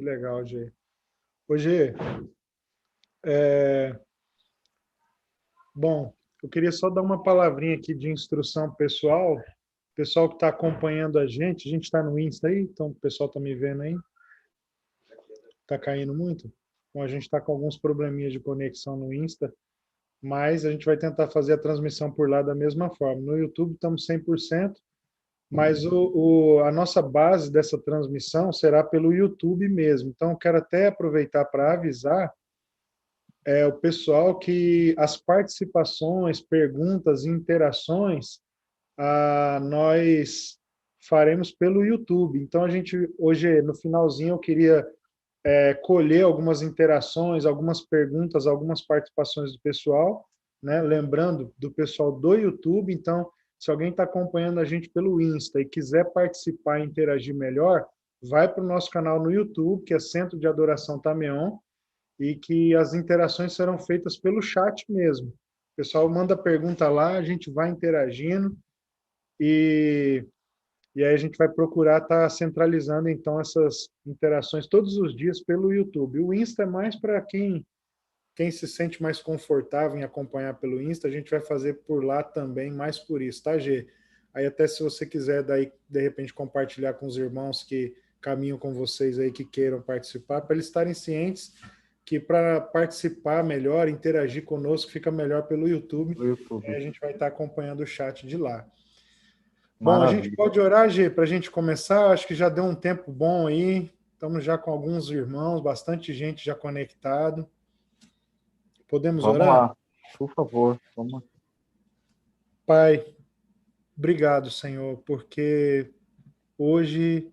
Que legal, Gê. Ô, Gê, é, bom, eu queria só dar uma palavrinha aqui de instrução pessoal. Pessoal que está acompanhando a gente está no Insta aí, então o pessoal está me vendo aí. Está caindo muito? Bom, a gente está com alguns probleminhas de conexão no Insta, mas a gente vai tentar fazer a transmissão por lá da mesma forma. No YouTube estamos 100%, mas a nossa base dessa transmissão será pelo YouTube mesmo. Então, eu quero até aproveitar para avisar o pessoal que as participações, perguntas e interações nós faremos pelo YouTube. Então, a gente, hoje, no finalzinho, eu queria colher algumas interações, algumas perguntas, algumas participações do pessoal, né? Lembrando do pessoal do YouTube. Então, se alguém está acompanhando a gente pelo Insta e quiser participar e interagir melhor, vai para o nosso canal no YouTube, que é Centro de Adoração Tameon, e que as interações serão feitas pelo chat mesmo. O pessoal manda pergunta lá, a gente vai interagindo e, e aí a gente vai procurar estar centralizando então essas interações todos os dias pelo YouTube. O Insta é mais para quem se sente mais confortável em acompanhar pelo Insta, a gente vai fazer por lá também, mais por isso, tá, Gê? Aí até se você quiser daí de repente compartilhar com os irmãos que caminham com vocês aí que queiram participar, para eles estarem cientes que para participar melhor, interagir conosco, fica melhor pelo YouTube. No YouTube. A gente vai estar acompanhando o chat de lá. Bom, a gente Maravilha. pode orar, Gê, para a gente começar. Acho que já deu um tempo bom aí. Estamos já com alguns irmãos, bastante gente já conectado. Podemos Vamos orar? lá, por favor. Vamos. Pai, obrigado, Senhor, porque hoje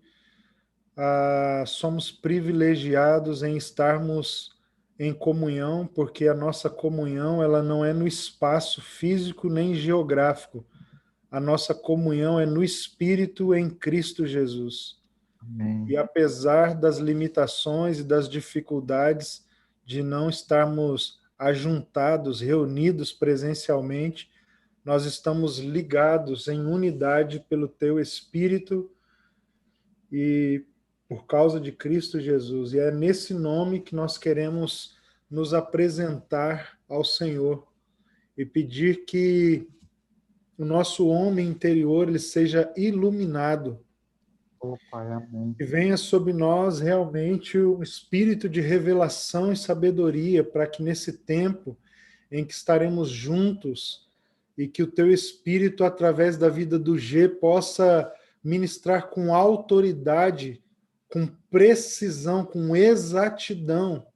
somos privilegiados em estarmos em comunhão, porque a nossa comunhão ela não é no espaço físico nem geográfico. A nossa comunhão é no Espírito em Cristo Jesus. Amém. E apesar das limitações e das dificuldades de não estarmos ajuntados, reunidos presencialmente, nós estamos ligados em unidade pelo Teu Espírito e por causa de Cristo Jesus. E é nesse nome que nós queremos nos apresentar ao Senhor e pedir que o nosso homem interior ele seja iluminado, Oh, Pai, amém. que venha sobre nós realmente um espírito de revelação e sabedoria para que nesse tempo em que estaremos juntos e que o teu espírito através da vida do G possa ministrar com autoridade, com precisão, com exatidão,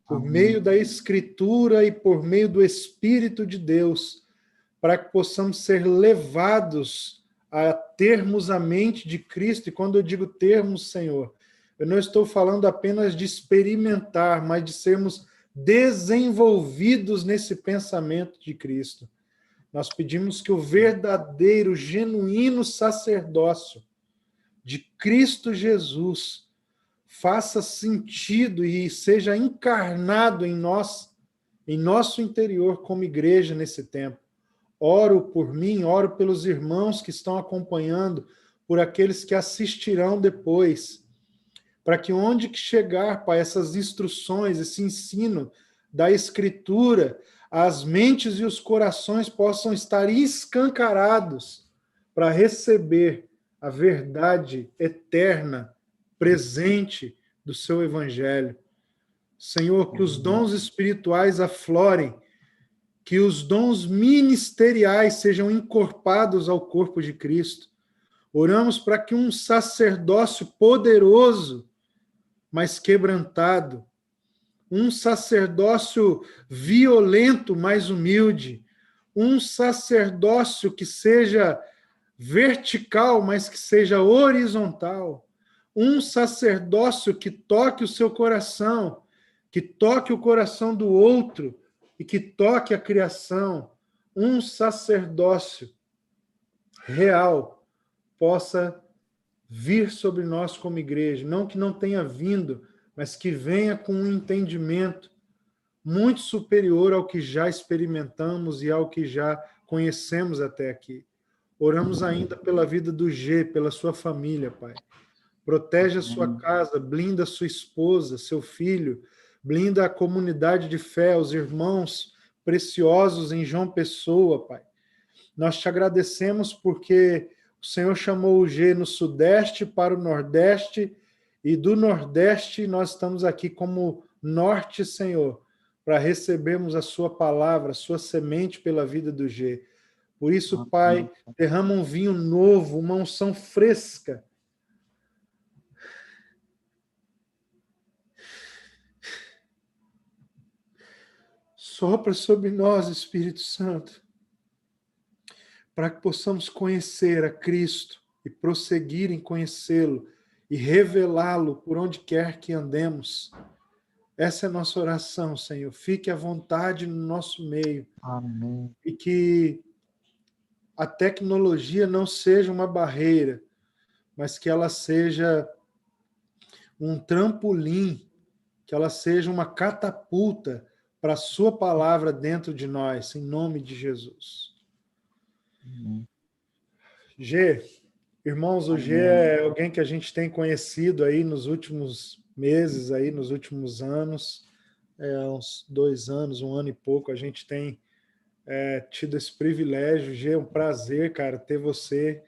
por Amém. meio da escritura e por meio do Espírito de Deus, para que possamos ser levados a termos a mente de Cristo. E quando eu digo termos, Senhor, eu não estou falando apenas de experimentar, mas de sermos desenvolvidos nesse pensamento de Cristo. Nós pedimos que o verdadeiro, genuíno sacerdócio de Cristo Jesus faça sentido e seja encarnado em nós, em nosso interior como igreja nesse tempo. Oro por mim, oro pelos irmãos que estão acompanhando, por aqueles que assistirão depois, para que onde que chegar, Pai, essas instruções, esse ensino da Escritura, as mentes e os corações possam estar escancarados para receber a verdade eterna, presente do seu Evangelho. Senhor, que os dons espirituais aflorem, que os dons ministeriais sejam encorpados ao corpo de Cristo. Oramos para que um sacerdócio poderoso, mas quebrantado, um sacerdócio violento, mas humilde, um sacerdócio que seja vertical, mas que seja horizontal, um sacerdócio que toque o seu coração, que toque o coração do outro e que toque a criação, um sacerdócio real possa vir sobre nós como igreja, não que não tenha vindo, mas que venha com um entendimento muito superior ao que já experimentamos e ao que já conhecemos até aqui. Oramos ainda pela vida do G, pela sua família, Pai. Protege a sua Amém. casa, blinda a sua esposa, seu filho, blinda a comunidade de fé, os irmãos preciosos em João Pessoa, Pai. Nós te agradecemos porque o Senhor chamou o G no Sudeste para o Nordeste, e do Nordeste nós estamos aqui como Norte, Senhor, para recebermos a sua palavra, a sua semente pela vida do G. Por isso, Pai, Amém. derrama um vinho novo, uma unção fresca. Sopra sobre nós, Espírito Santo, para que possamos conhecer a Cristo e prosseguir em conhecê-lo e revelá-lo por onde quer que andemos. Essa é a nossa oração, Senhor. Fique à vontade no nosso meio Amém. e que a tecnologia não seja uma barreira, mas que ela seja um trampolim, que ela seja uma catapulta para a sua palavra dentro de nós, em nome de Jesus. Amém. G, irmãos, o G Amém. é alguém que a gente tem conhecido aí nos últimos meses, aí nos últimos anos, uns 2 anos, 1 ano e pouco, a gente tem tido esse privilégio. G, é um prazer, cara, ter você.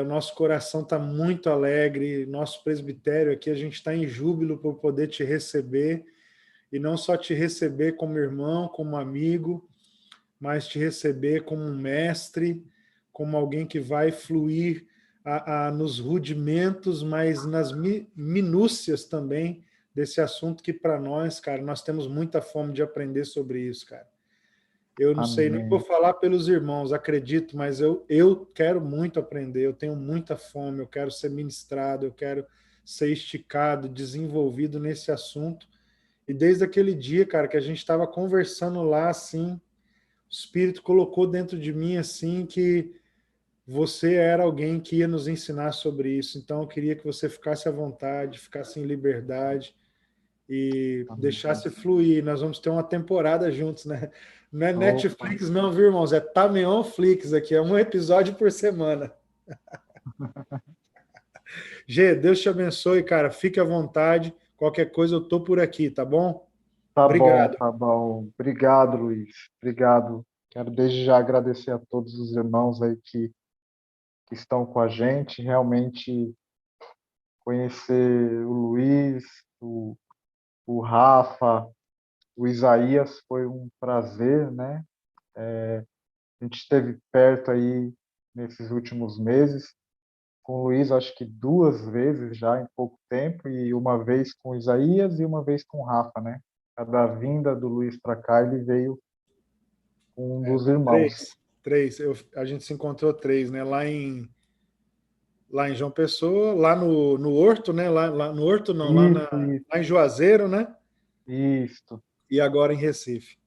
O nosso coração está muito alegre, nosso presbitério aqui, a gente está em júbilo por poder te receber, e não só te receber como irmão, como amigo, mas te receber como um mestre, como alguém que vai fluir nos rudimentos, mas nas minúcias também desse assunto que para nós, cara, nós temos muita fome de aprender sobre isso, cara. Eu não sei nem vou Amém. falar pelos irmãos, acredito, mas eu quero muito aprender, eu tenho muita fome, eu quero ser ministrado, eu quero ser esticado, desenvolvido nesse assunto. E desde aquele dia, cara, que a gente estava conversando lá, assim, o Espírito colocou dentro de mim, assim, que você era alguém que ia nos ensinar sobre isso. Então, eu queria que você ficasse à vontade, ficasse em liberdade e Amém. deixasse fluir. Nós vamos ter uma temporada juntos, né? Não é Opa. Netflix não, viu, irmãos? É Tameonflix aqui, é um episódio por semana. Gê, Deus te abençoe, cara. Fique à vontade. Qualquer coisa eu tô por aqui, tá bom? Tá bom, Obrigado. tá bom. Obrigado, Luiz. Obrigado. Quero desde já agradecer a todos os irmãos aí que estão com a gente. Realmente conhecer o Luiz, o Rafa, o Isaías foi um prazer, né? A gente esteve perto aí nesses últimos meses. Com o Luiz, acho que 2 vezes já em pouco tempo, e uma vez com o Isaías e uma vez com o Rafa, né? Cada vinda do Luiz para cá, ele veio com um dos irmãos. Três. Três. A gente se encontrou 3, né? Lá em João Pessoa, lá no Horto, né? Lá no Horto, não, Isso, lá em Juazeiro, né? isso, E agora em Recife.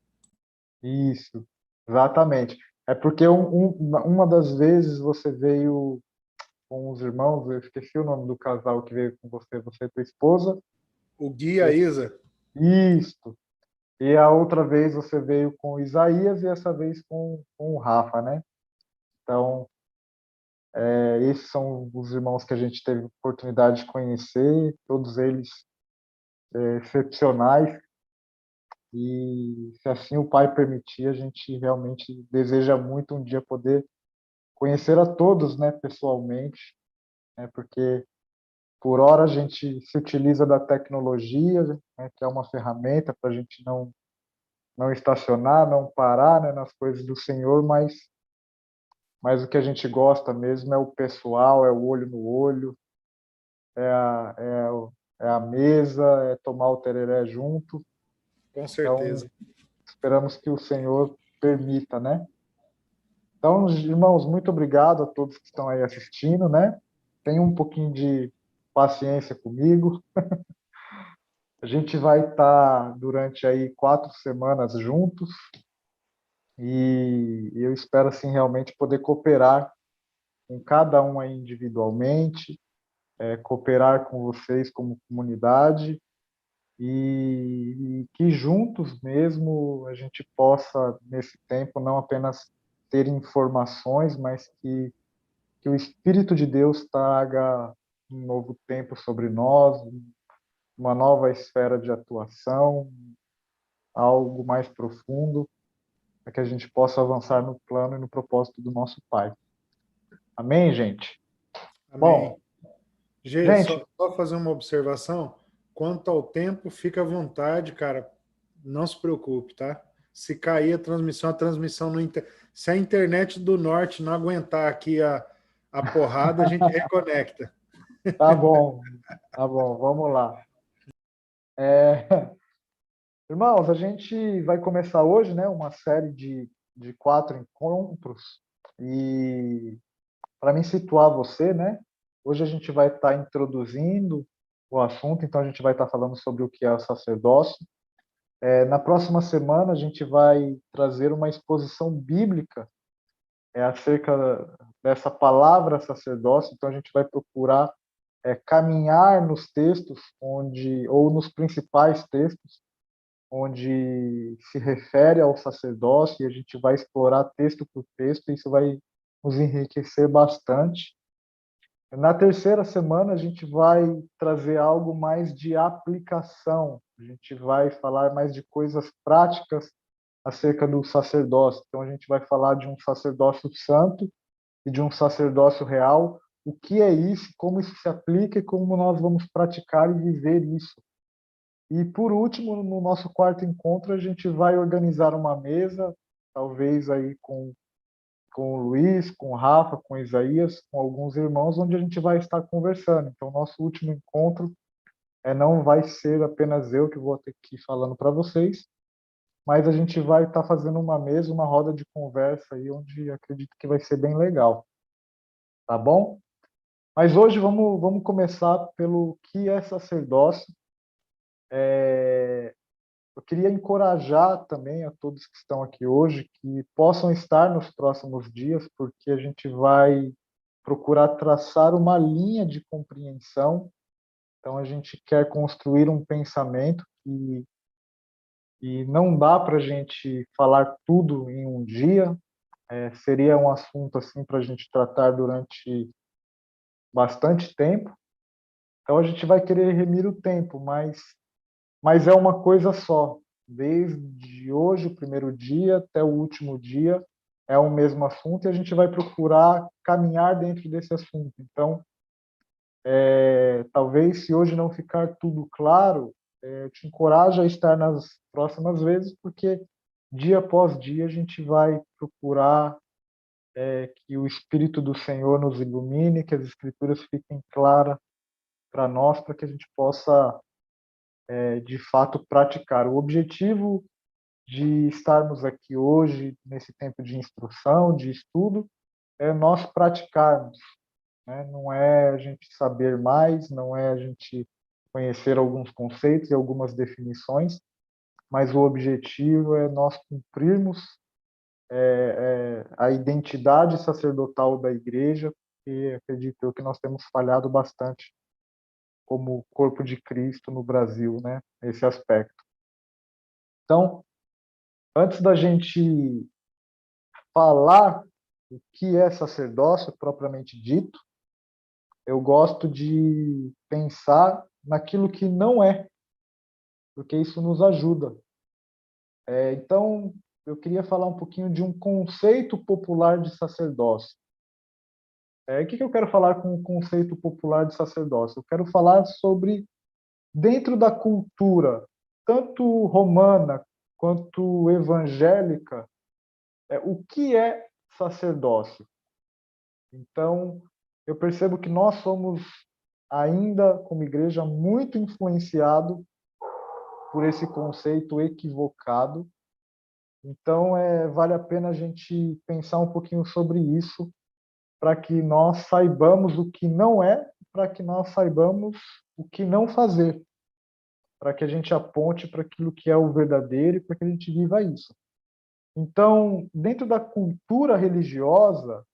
isso, exatamente. É porque uma das vezes você veio com os irmãos, eu esqueci o nome do casal que veio com você e tua esposa. O Gui e a Isa. Isso. E a outra vez você veio com o Isaías e essa vez com o Rafa, né? Então, esses são os irmãos que a gente teve oportunidade de conhecer, todos eles excepcionais. E se assim o Pai permitir, a gente realmente deseja muito um dia poder conhecer a todos, né, pessoalmente, né, porque por hora a gente se utiliza da tecnologia, né, que é uma ferramenta para a gente não estacionar, não parar, né, nas coisas do Senhor, mas o que a gente gosta mesmo é o pessoal, é o olho no olho, é a mesa, é tomar o tereré junto. Com Então, certeza. esperamos que o Senhor permita, né? Então, irmãos, muito obrigado a todos que estão aí assistindo, né? Tenham um pouquinho de paciência comigo. A gente vai estar durante aí 4 semanas juntos e eu espero, assim, realmente poder cooperar com cada um aí individualmente, cooperar com vocês como comunidade e que juntos mesmo a gente possa, nesse tempo, não apenas ter informações, mas que o Espírito de Deus traga um novo tempo sobre nós, uma nova esfera de atuação, algo mais profundo, para que a gente possa avançar no plano e no propósito do nosso Pai. Amém, gente? Amém. Bom, Gê, gente, só fazer uma observação. Quanto ao tempo, fica à vontade, cara. Não se preocupe, tá? Se cair a transmissão não. Se a internet do norte não aguentar aqui a porrada, a gente reconecta. tá bom, vamos lá. É, irmãos, a gente vai começar hoje, né, uma série de 4 encontros, e para me situar você, né, hoje a gente vai estar introduzindo o assunto, então a gente vai estar falando sobre o que é o sacerdócio. Na próxima semana a gente vai trazer uma exposição bíblica acerca dessa palavra sacerdócio, então a gente vai procurar caminhar nos textos ou nos principais textos onde se refere ao sacerdócio, e a gente vai explorar texto por texto, e isso vai nos enriquecer bastante. Na terceira semana, a gente vai trazer algo mais de aplicação, a gente vai falar mais de coisas práticas acerca do sacerdócio. Então, a gente vai falar de um sacerdócio santo e de um sacerdócio real, o que é isso, como isso se aplica e como nós vamos praticar e viver isso. E, por último, no nosso quarto encontro, a gente vai organizar uma mesa, talvez aí com o Luiz, com o Rafa, com o Isaías, com alguns irmãos, onde a gente vai estar conversando. Então, nosso último encontro não vai ser apenas eu que vou ter que ir falando para vocês, mas a gente vai estar fazendo uma mesa, uma roda de conversa aí, onde acredito que vai ser bem legal, tá bom? Mas hoje vamos começar pelo que é sacerdócio. Eu queria encorajar também a todos que estão aqui hoje que possam estar nos próximos dias, porque a gente vai procurar traçar uma linha de compreensão. Então, a gente quer construir um pensamento e não dá para a gente falar tudo em um dia. Seria um assunto assim para a gente tratar durante bastante tempo. Então, a gente vai querer remir o tempo, mas é uma coisa só. Desde hoje, o primeiro dia, até o último dia, é o mesmo assunto e a gente vai procurar caminhar dentro desse assunto. Então, talvez se hoje não ficar tudo claro, eu te encorajo a estar nas próximas vezes, porque dia após dia a gente vai procurar que o Espírito do Senhor nos ilumine, que as Escrituras fiquem claras para nós, para que a gente possa, de fato, praticar. O objetivo de estarmos aqui hoje, nesse tempo de instrução, de estudo, é nós praticarmos, né? Não é a gente saber mais, não é a gente conhecer alguns conceitos e algumas definições, mas o objetivo é nós cumprirmos a identidade sacerdotal da igreja, e acredito eu que nós temos falhado bastante como corpo de Cristo no Brasil, né? Nesse aspecto. Então, antes da gente falar o que é sacerdócio propriamente dito, eu gosto de pensar naquilo que não é, porque isso nos ajuda. Então, eu queria falar um pouquinho de um conceito popular de sacerdócio. O que eu quero falar com o conceito popular de sacerdócio? Eu quero falar sobre, dentro da cultura, tanto romana quanto evangélica, o que é sacerdócio. Então, eu percebo que nós somos ainda, como igreja, muito influenciado por esse conceito equivocado. Então, vale a pena a gente pensar um pouquinho sobre isso, para que nós saibamos o que não é, para que nós saibamos o que não fazer, para que a gente aponte para aquilo que é o verdadeiro e para que a gente viva isso. Então, dentro da cultura religiosa,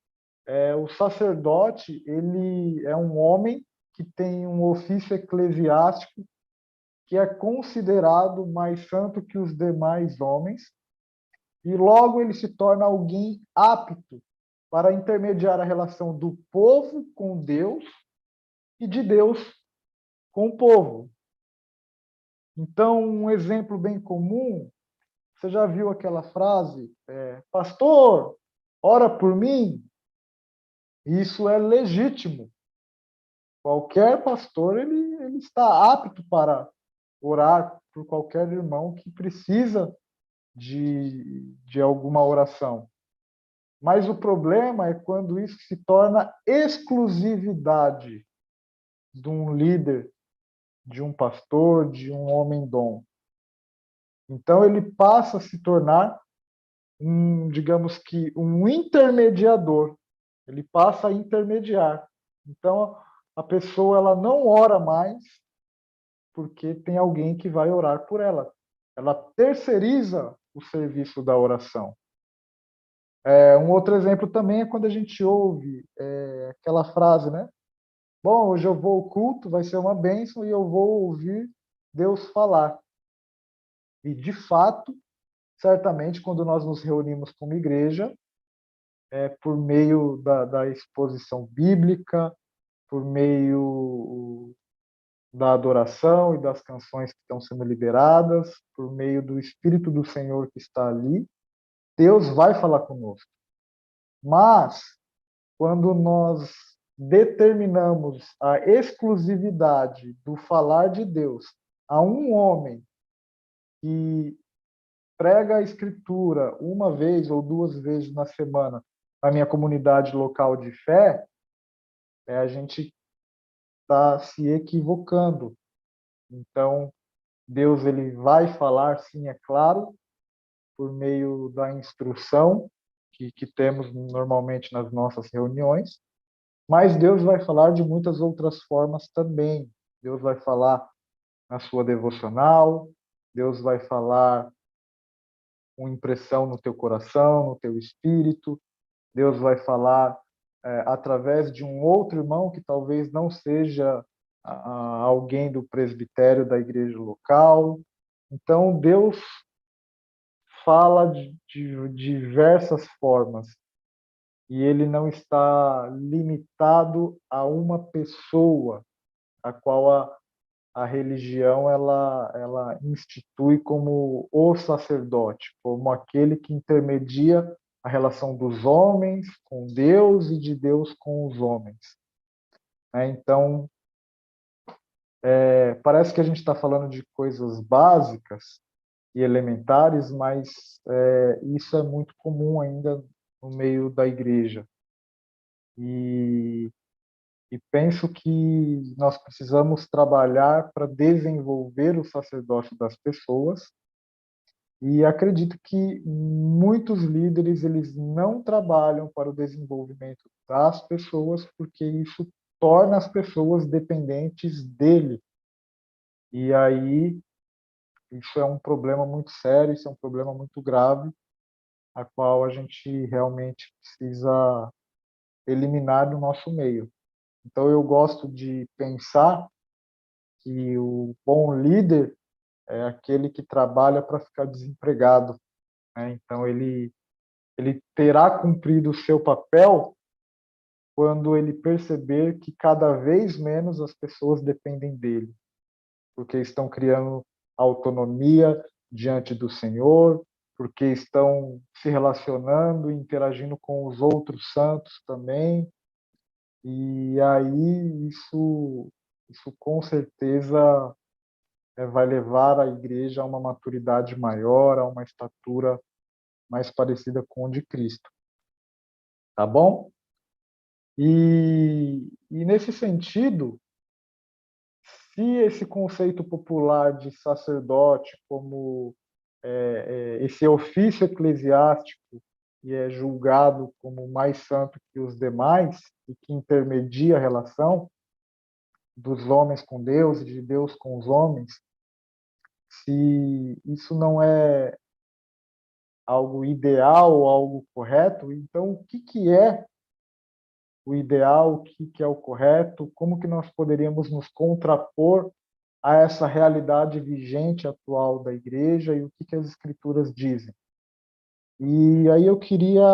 o sacerdote, ele é um homem que tem um ofício eclesiástico que é considerado mais santo que os demais homens, e logo ele se torna alguém apto para intermediar a relação do povo com Deus e de Deus com o povo. Então, um exemplo bem comum, você já viu aquela frase, pastor, ora por mim? Isso é legítimo. Qualquer pastor, ele está apto para orar por qualquer irmão que precisa de alguma oração. Mas o problema é quando isso se torna exclusividade de um líder, de um pastor, de um homem-dom. Então ele passa a se tornar digamos que um intermediador. Ele passa a intermediar. Então a pessoa ela não ora mais porque tem alguém que vai orar por ela. Ela terceiriza o serviço da oração. Um outro exemplo também é quando a gente ouve aquela frase, né? Bom, hoje eu vou ao culto, vai ser uma bênção e eu vou ouvir Deus falar. E, de fato, certamente, quando nós nos reunimos como igreja, por meio da exposição bíblica, por meio da adoração e das canções que estão sendo liberadas, por meio do Espírito do Senhor que está ali, Deus vai falar conosco. Mas, quando nós determinamos a exclusividade do falar de Deus a um homem que prega a Escritura uma vez ou duas vezes na semana na minha comunidade local de fé, a gente está se equivocando. Então, Deus ele vai falar, sim, é claro, por meio da instrução que temos normalmente nas nossas reuniões, mas Deus vai falar de muitas outras formas também. Deus vai falar na sua devocional, Deus vai falar com impressão no teu coração, no teu espírito, Deus vai falar através de um outro irmão que talvez não seja alguém do presbitério da igreja local. Então, Deus fala de diversas formas e ele não está limitado a uma pessoa, a qual a religião ela institui como o sacerdote, como aquele que intermedia a relação dos homens com Deus e de Deus com os homens. Então, parece que a gente está falando de coisas básicas e elementares, mas isso é muito comum ainda no meio da igreja. E penso que nós precisamos trabalhar para desenvolver o sacerdócio das pessoas. E acredito que muitos líderes eles não trabalham para o desenvolvimento das pessoas, porque isso torna as pessoas dependentes dele. E aí isso é um problema muito sério, isso é um problema muito grave, a qual a gente realmente precisa eliminar do nosso meio. Então eu gosto de pensar que o bom líder é aquele que trabalha para ficar desempregado, né? Então ele terá cumprido o seu papel quando ele perceber que cada vez menos as pessoas dependem dele, porque estão criando autonomia diante do Senhor, porque estão se relacionando e interagindo com os outros santos também. E aí isso com certeza vai levar a igreja a uma maturidade maior, a uma estatura mais parecida com o de Cristo. Tá bom? E nesse sentido, se esse conceito popular de sacerdote como esse ofício eclesiástico e é julgado como mais santo que os demais e que intermedia a relação dos homens com Deus e de Deus com os homens, se isso não é algo ideal, algo correto, então o que é o ideal, o que é o correto, como que nós poderíamos nos contrapor a essa realidade vigente atual da igreja e o que as escrituras dizem. E aí eu queria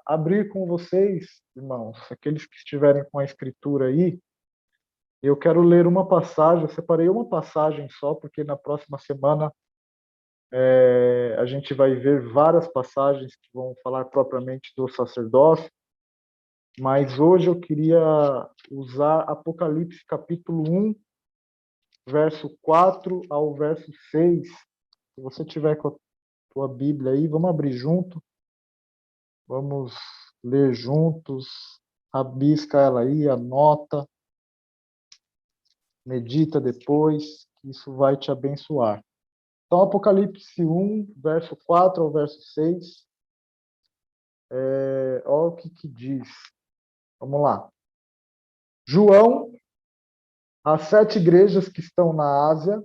abrir com vocês, irmãos, aqueles que estiverem com a escritura aí, Eu quero ler uma passagem, eu separei uma passagem só, porque na próxima semana a gente vai ver várias passagens que vão falar propriamente do sacerdócio, mas hoje eu queria usar Apocalipse capítulo 1, verso 4 ao verso 6. Se você tiver com a tua Bíblia aí, vamos abrir junto, vamos ler juntos, rabisca ela aí, anota, medita depois, que isso vai te abençoar. Então, Apocalipse 1, verso 4 ao verso 6, olha o que diz. Vamos lá. João, as 7 igrejas que estão na Ásia,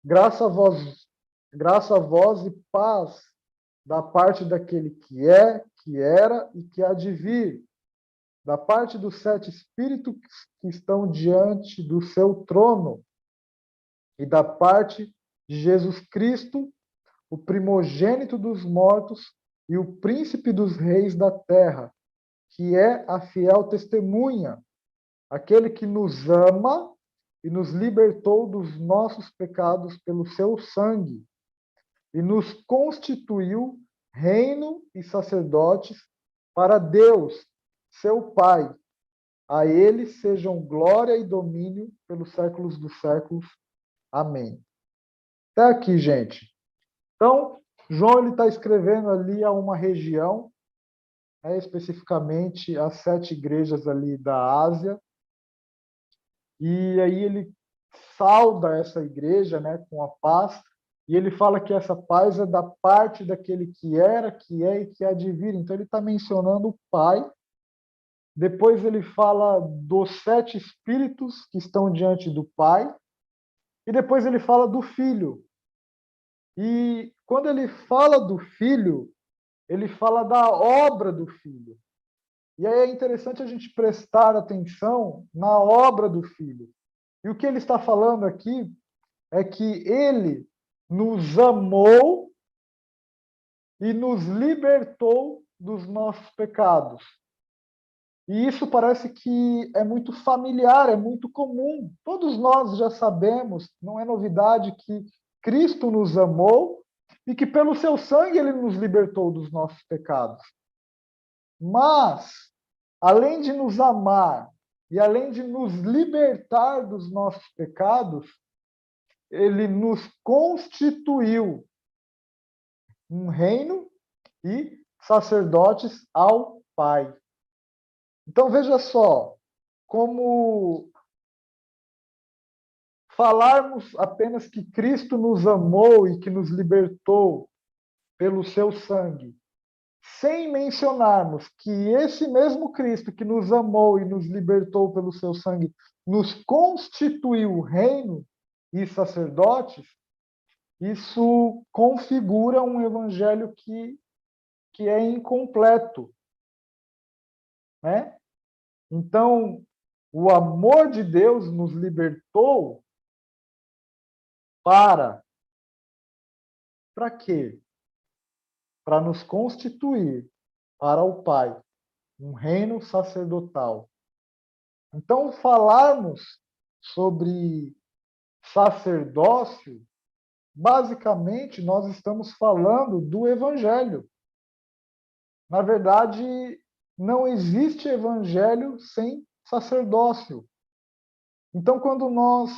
graça a vós e paz da parte daquele que é, que era e que há de vir, da parte dos 7 espíritos que estão diante do seu trono, e da parte de Jesus Cristo, o primogênito dos mortos e o príncipe dos reis da terra, que é a fiel testemunha, aquele que nos ama e nos libertou dos nossos pecados pelo seu sangue, e nos constituiu reino e sacerdotes para Deus, seu Pai. A ele sejam glória e domínio pelos séculos dos séculos. Amém. Até aqui, gente. Então, João ele está escrevendo ali a uma região, especificamente as 7 igrejas ali da Ásia, e aí ele sauda essa igreja, né, com a paz, e ele fala que essa paz é da parte daquele que era, que é e que há de vir. Então ele está mencionando o Pai. Depois ele fala dos 7 espíritos que estão diante do Pai, e depois ele fala do Filho. E quando ele fala do Filho, ele fala da obra do Filho. E aí é interessante a gente prestar atenção na obra do Filho. E o que ele está falando aqui é que ele nos amou e nos libertou dos nossos pecados. E isso parece que é muito familiar, é muito comum. Todos nós já sabemos, não é novidade, que Cristo nos amou e que pelo seu sangue ele nos libertou dos nossos pecados. Mas, além de nos amar e além de nos libertar dos nossos pecados, ele nos constituiu um reino e sacerdotes ao Pai. Então veja só, como falarmos apenas que Cristo nos amou e que nos libertou pelo seu sangue, sem mencionarmos que esse mesmo Cristo que nos amou e nos libertou pelo seu sangue nos constituiu reino e sacerdotes, isso configura um evangelho que é incompleto, né? Então, o amor de Deus nos libertou para quê? Para nos constituir para o Pai, um reino sacerdotal. Então, falarmos sobre sacerdócio, basicamente, nós estamos falando do Evangelho. Na verdade, não existe Evangelho sem sacerdócio. Então, quando nós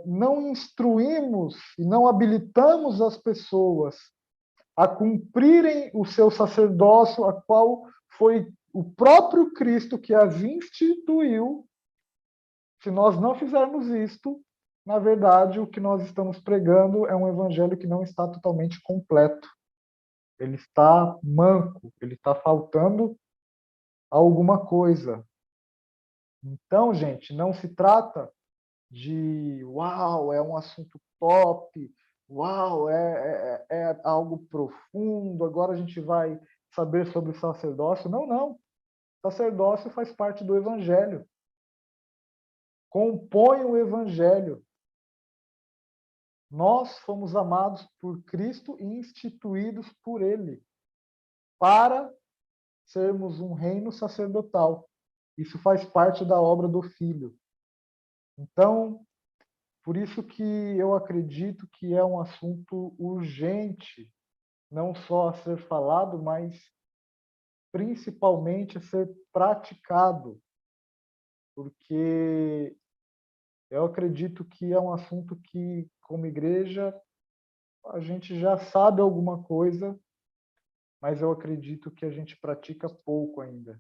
não instruímos e não habilitamos as pessoas a cumprirem o seu sacerdócio, a qual foi o próprio Cristo que as instituiu, se nós não fizermos isto, na verdade, o que nós estamos pregando é um evangelho que não está totalmente completo. Ele está manco, ele está faltando alguma coisa. Então, gente, não se trata de uau, é um assunto top, uau, é algo profundo, agora a gente vai saber sobre o sacerdócio. Não, não. Sacerdócio faz parte do evangelho. Compõe o evangelho. Nós fomos amados por Cristo e instituídos por Ele para sermos um reino sacerdotal. Isso faz parte da obra do Filho. Então, por isso que eu acredito que é um assunto urgente, não só a ser falado, mas principalmente a ser praticado, porque eu acredito que é um assunto que, como igreja, a gente já sabe alguma coisa, mas eu acredito que a gente pratica pouco ainda.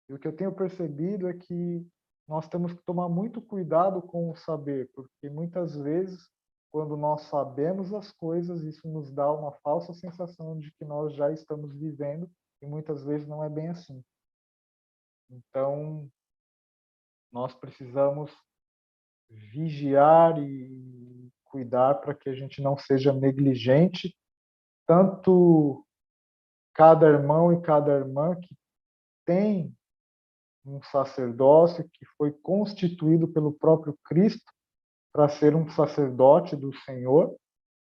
E o que eu tenho percebido é que nós temos que tomar muito cuidado com o saber, porque muitas vezes, quando nós sabemos as coisas, isso nos dá uma falsa sensação de que nós já estamos vivendo, e muitas vezes não é bem assim. Então, nós precisamos vigiar e cuidar para que a gente não seja negligente, tanto cada irmão e cada irmã que tem um sacerdócio que foi constituído pelo próprio Cristo para ser um sacerdote do Senhor,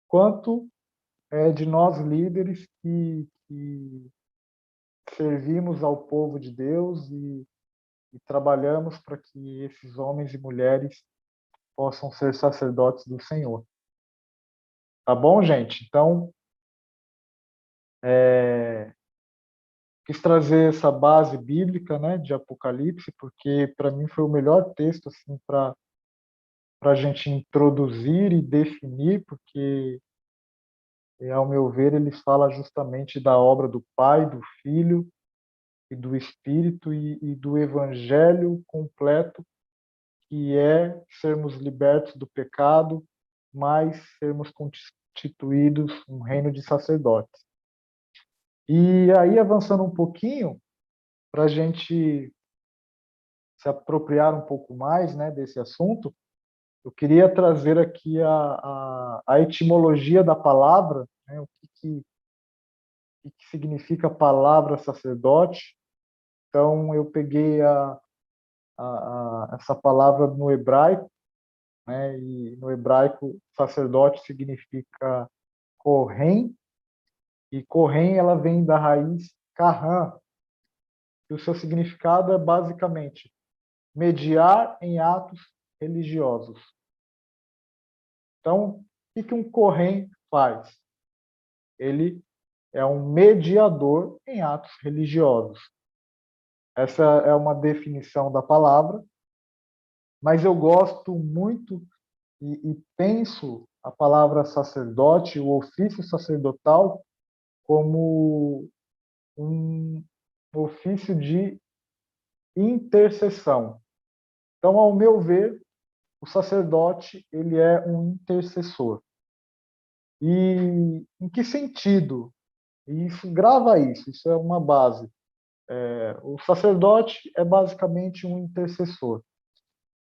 quanto de nós líderes que servimos ao povo de Deus e trabalhamos para que esses homens e mulheres possam ser sacerdotes do Senhor. Tá bom, gente? Então, quis trazer essa base bíblica, né, de Apocalipse, porque para mim foi o melhor texto assim para a gente introduzir e definir, porque, ao meu ver, ele fala justamente da obra do Pai, do Filho e do Espírito e do Evangelho completo, que é sermos libertos do pecado, mas sermos constituídos um reino de sacerdotes. E aí, avançando um pouquinho, para a gente se apropriar um pouco mais, né, desse assunto, eu queria trazer aqui a etimologia da palavra, né, o que significa a palavra sacerdote. Então, eu peguei essa palavra no hebraico, né, e no hebraico, sacerdote significa kohen, e kohen ela vem da raiz kahan, e o seu significado é basicamente mediar em atos religiosos. Então, o que um kohen faz? Ele é um mediador em atos religiosos. Essa é uma definição da palavra, mas eu gosto muito e penso a palavra sacerdote, o ofício sacerdotal, como um ofício de intercessão. Então, ao meu ver, o sacerdote ele é um intercessor. E em que sentido? Grava isso é uma base. O sacerdote é basicamente um intercessor.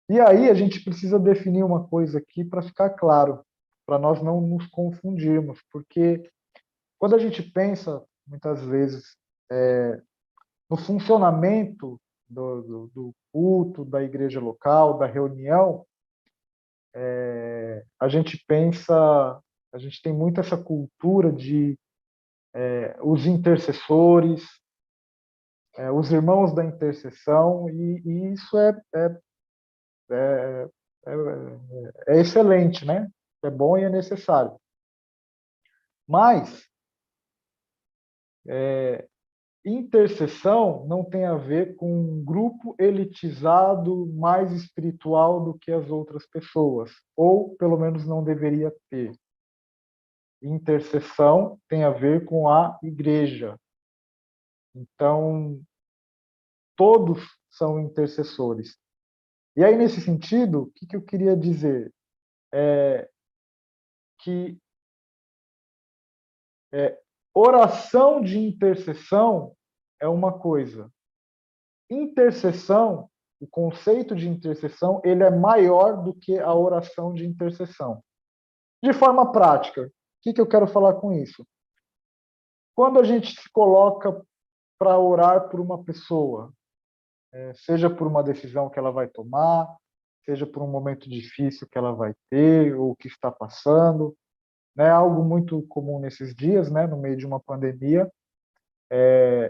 E aí a gente precisa definir uma coisa aqui para ficar claro, para nós não nos confundirmos, porque quando a gente pensa, muitas vezes, no funcionamento do culto, da igreja local, da reunião, a gente pensa, a gente tem muito essa cultura de os intercessores, os irmãos da intercessão, e isso é, é excelente, né? É bom e é necessário. Mas intercessão não tem a ver com um grupo elitizado mais espiritual do que as outras pessoas, ou pelo menos não deveria ter. Intercessão tem a ver com a igreja. Então, todos são intercessores. E aí, nesse sentido, o que eu queria dizer? Que oração de intercessão é uma coisa. Intercessão, o conceito de intercessão, ele é maior do que a oração de intercessão. De forma prática, o que eu quero falar com isso? Quando a gente se coloca para orar por uma pessoa, seja por uma decisão que ela vai tomar, seja por um momento difícil que ela vai ter ou que está passando, né? Algo muito comum nesses dias, né? No meio de uma pandemia,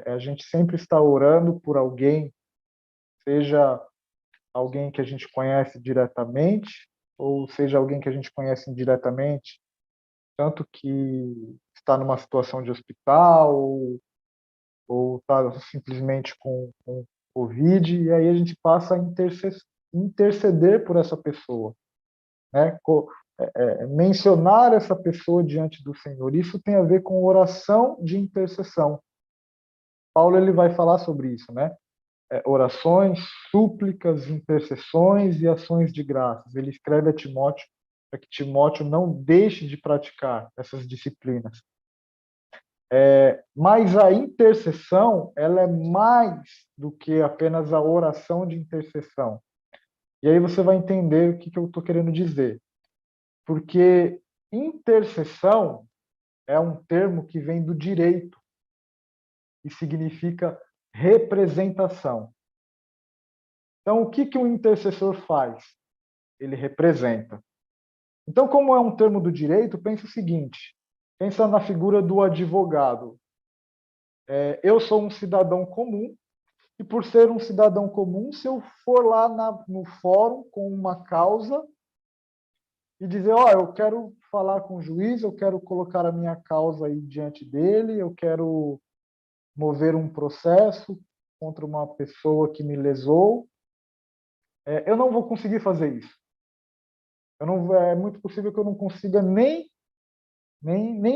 a gente sempre está orando por alguém, seja alguém que a gente conhece diretamente, ou seja alguém que a gente conhece indiretamente, tanto que está numa situação de hospital, ou está simplesmente com Covid, e aí a gente passa a interceder por essa pessoa, né? Mencionar essa pessoa diante do Senhor. Isso tem a ver com oração de intercessão. Paulo ele vai falar sobre isso, né? Orações, súplicas, intercessões e ações de graças. Ele escreve a Timóteo para que Timóteo não deixe de praticar essas disciplinas. Mas a intercessão, ela é mais do que apenas a oração de intercessão. E aí você vai entender o que eu estou querendo dizer. Porque intercessão é um termo que vem do direito e significa representação. Então, o que um intercessor faz? Ele representa. Então, como é um termo do direito, pense o seguinte, pensa na figura do advogado. Eu sou um cidadão comum, e por ser um cidadão comum, se eu for lá no fórum com uma causa e dizer, eu quero falar com o juiz, eu quero colocar a minha causa aí diante dele, eu quero mover um processo contra uma pessoa que me lesou, eu não vou conseguir fazer isso. É muito possível que eu não consiga nem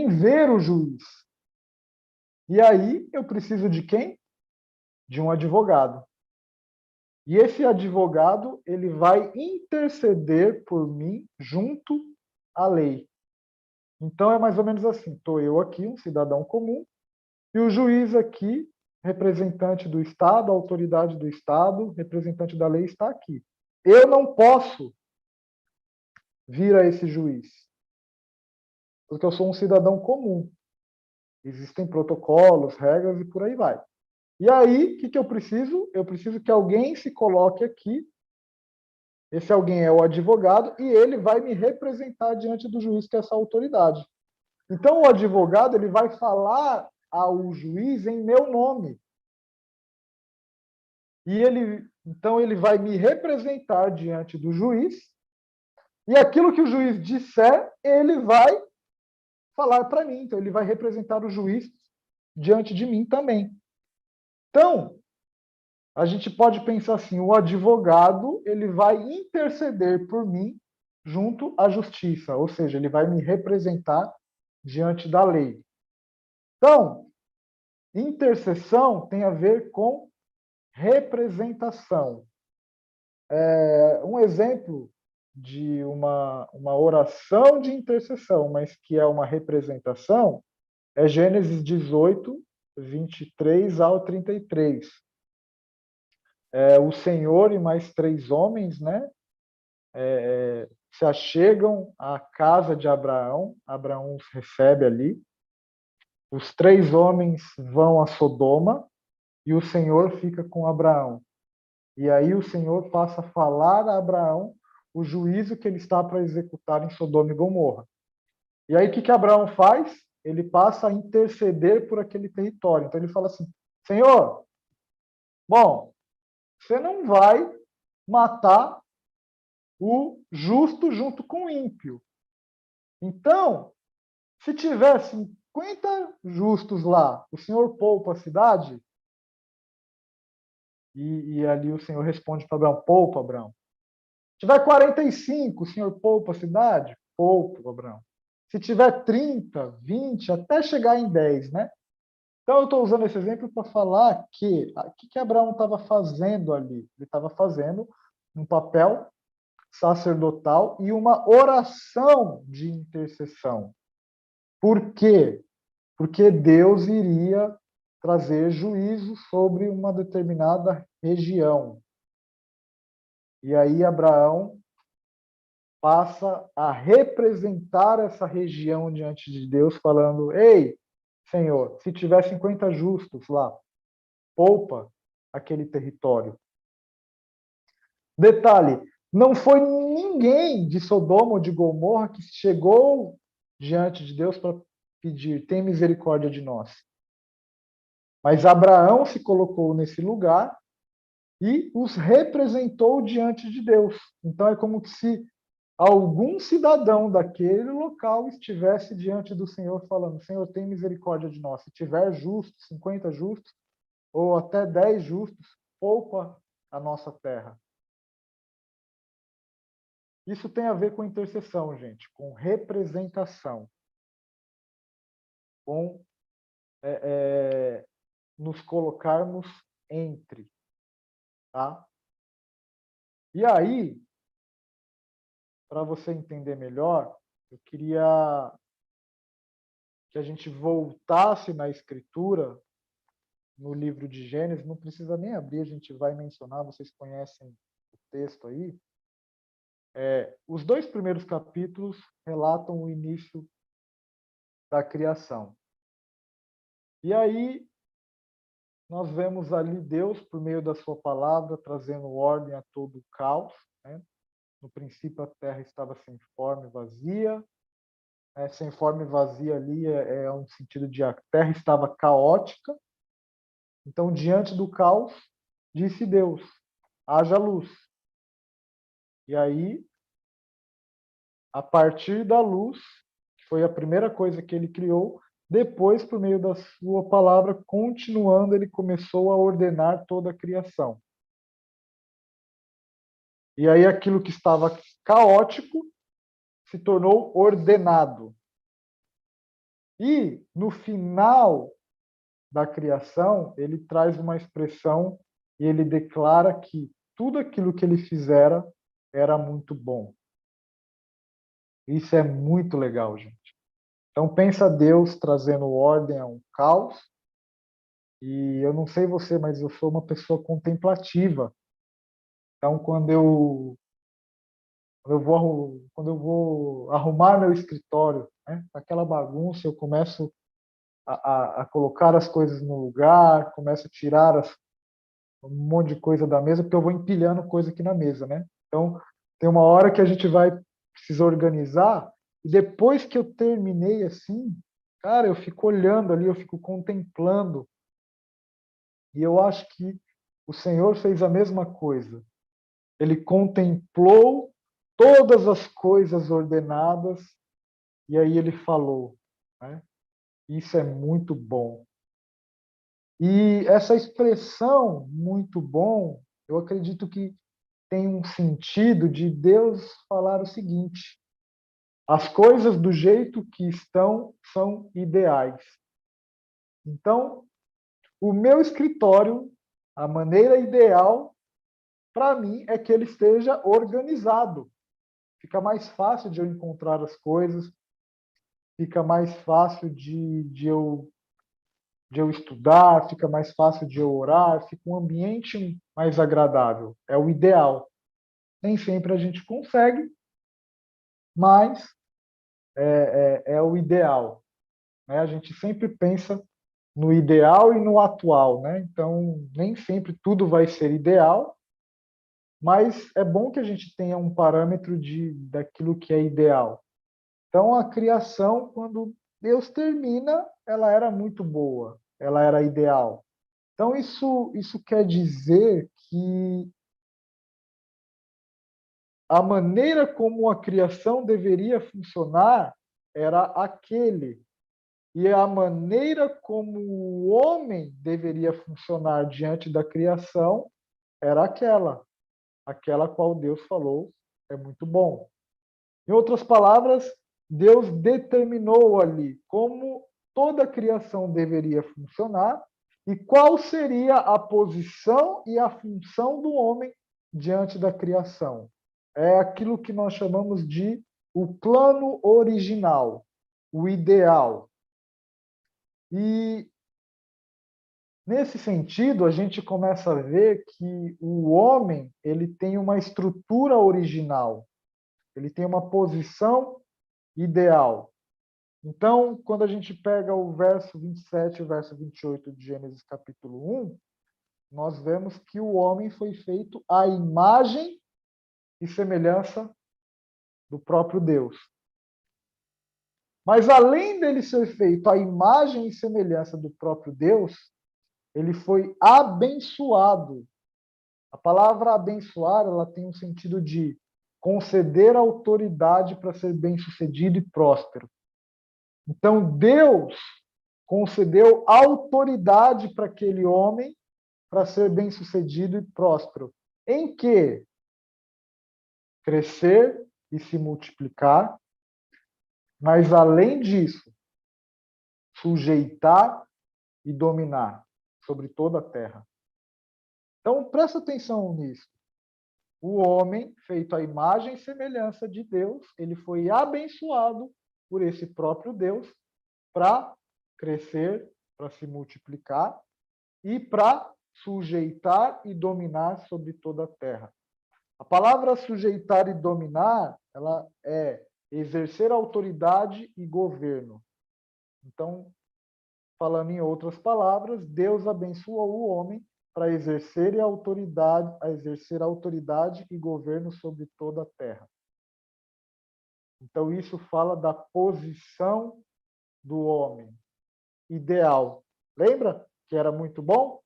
ver o juiz. E aí eu preciso de quem? De um advogado. E esse advogado, ele vai interceder por mim junto à lei. Então é mais ou menos assim, estou eu aqui, um cidadão comum, e o juiz aqui, representante do Estado, autoridade do Estado, representante da lei, está aqui. Eu não posso vir a esse juiz, porque eu sou um cidadão comum. Existem protocolos, regras e por aí vai. E aí, o que eu preciso? Eu preciso que alguém se coloque aqui. Esse alguém é o advogado e ele vai me representar diante do juiz, que é essa autoridade. Então, o advogado ele vai falar ao juiz em meu nome. Então, ele vai me representar diante do juiz e aquilo que o juiz disser, ele vai falar para mim. Então, ele vai representar o juiz diante de mim também. Então, a gente pode pensar assim, o advogado ele vai interceder por mim junto à justiça, ou seja, ele vai me representar diante da lei. Então, intercessão tem a ver com representação. Um exemplo de uma oração de intercessão, mas que é uma representação, é Gênesis 18, 23 ao 33. O Senhor e mais 3 homens, né, se achegam à casa de Abraão, Abraão os recebe ali, os 3 homens vão a Sodoma e o Senhor fica com Abraão. E aí o Senhor passa a falar a Abraão o juízo que ele está para executar em Sodoma e Gomorra. E aí o que Abraão faz? Ele passa a interceder por aquele território. Então ele fala assim, Senhor, bom, você não vai matar o justo junto com o ímpio. Então, se tiver 50 justos lá, o Senhor poupa a cidade? E ali o Senhor responde para Abraão, poupa, Abraão. Se tiver 45, o Senhor poupa a cidade? Poupa, Abraão. Se tiver 30, 20, até chegar em 10, né? Então, eu estou usando esse exemplo para falar que o que Abraão estava fazendo ali? Ele estava fazendo um papel sacerdotal e uma oração de intercessão. Por quê? Porque Deus iria trazer juízo sobre uma determinada região. E aí Abraão passa a representar essa região diante de Deus, falando, ei, Senhor, se tiver 50 justos lá, poupa aquele território. Detalhe, não foi ninguém de Sodoma ou de Gomorra que chegou diante de Deus para pedir, tem misericórdia de nós. Mas Abraão se colocou nesse lugar e os representou diante de Deus. Então é como se algum cidadão daquele local estivesse diante do Senhor falando: Senhor, tem misericórdia de nós. Se tiver justos, 50 justos, ou até 10 justos, poupa a nossa terra. Isso tem a ver com intercessão, gente, com representação, com nos colocarmos entre, tá? E aí, para você entender melhor, eu queria que a gente voltasse na Escritura, no livro de Gênesis, não precisa nem abrir, a gente vai mencionar, vocês conhecem o texto aí. Os 2 primeiros capítulos relatam o início da criação. E aí, nós vemos ali Deus, por meio da sua palavra, trazendo ordem a todo o caos, né? No princípio, a terra estava sem forma e vazia. Sem forma e vazia ali é um sentido de a terra estava caótica. Então, diante do caos, disse Deus: haja luz. E aí, a partir da luz, que foi a primeira coisa que ele criou, depois, por meio da sua palavra, continuando, ele começou a ordenar toda a criação. E aí, aquilo que estava caótico se tornou ordenado. E, no final da criação, ele traz uma expressão e ele declara que tudo aquilo que ele fizera era muito bom. Isso é muito legal, gente. Então, pensa Deus trazendo ordem a um caos. E eu não sei você, mas eu sou uma pessoa contemplativa. Então, quando eu vou arrumar meu escritório, né, aquela bagunça, eu começo a colocar as coisas no lugar, começo a tirar um monte de coisa da mesa, porque eu vou empilhando coisa aqui na mesa, né? Então, tem uma hora que a gente vai precisar organizar, e depois que eu terminei assim, cara, eu fico olhando ali, eu fico contemplando, e eu acho que o Senhor fez a mesma coisa. Ele contemplou todas as coisas ordenadas, e aí ele falou, né? Isso é muito bom. E essa expressão, muito bom, eu acredito que tem um sentido de Deus falar o seguinte: as coisas do jeito que estão são ideais. Então, o meu escritório, a maneira ideal, para mim, é que ele esteja organizado. Fica mais fácil de eu encontrar as coisas, fica mais fácil de eu estudar, fica mais fácil de eu orar, fica um ambiente mais agradável. É o ideal. Nem sempre a gente consegue, mas é o ideal. Né? A gente sempre pensa no ideal e no atual. Né? Então, nem sempre tudo vai ser ideal, mas é bom que a gente tenha um parâmetro daquilo que é ideal. Então, a criação, quando Deus termina, ela era muito boa, ela era ideal. Então, isso quer dizer que a maneira como a criação deveria funcionar era aquele. E a maneira como o homem deveria funcionar diante da criação era aquela qual Deus falou é muito bom. Em outras palavras, Deus determinou ali como toda a criação deveria funcionar e qual seria a posição e a função do homem diante da criação. É aquilo que nós chamamos de o plano original, o ideal. E nesse sentido, a gente começa a ver que o homem, ele tem uma estrutura original, ele tem uma posição ideal. Então, quando a gente pega o verso 27 e o verso 28 de Gênesis capítulo 1, nós vemos que o homem foi feito à imagem e semelhança do próprio Deus. Mas além dele ser feito à imagem e semelhança do próprio Deus, ele foi abençoado A palavra abençoar, ela tem um sentido de conceder autoridade para ser bem-sucedido e próspero. Então, Deus concedeu autoridade para aquele homem para ser bem-sucedido e próspero. Em que? Crescer e se multiplicar, mas além disso, sujeitar e dominar sobre toda a terra. Então, presta atenção nisso. O homem, feito à imagem e semelhança de Deus, ele foi abençoado por esse próprio Deus para crescer, para se multiplicar e para sujeitar e dominar sobre toda a terra. A palavra sujeitar e dominar, ela é exercer autoridade e governo. Então, falando em outras palavras, Deus abençoa o homem para exercer autoridade e governo sobre toda a terra. Então, isso fala da posição do homem ideal. Lembra que era muito bom?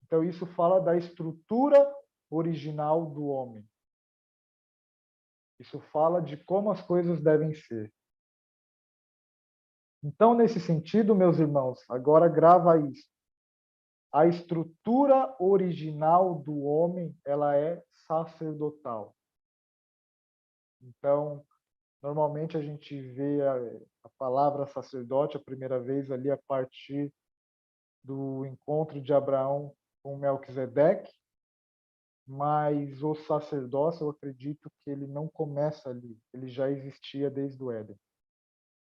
Então, isso fala da estrutura original do homem. Isso fala de como as coisas devem ser. Então, nesse sentido, meus irmãos, agora grava isso. A estrutura original do homem, ela é sacerdotal. Então, normalmente a gente vê a palavra sacerdote a primeira vez ali a partir do encontro de Abraão com Melquisedeque, mas o sacerdócio, eu acredito que ele não começa ali, ele já existia desde o Éden,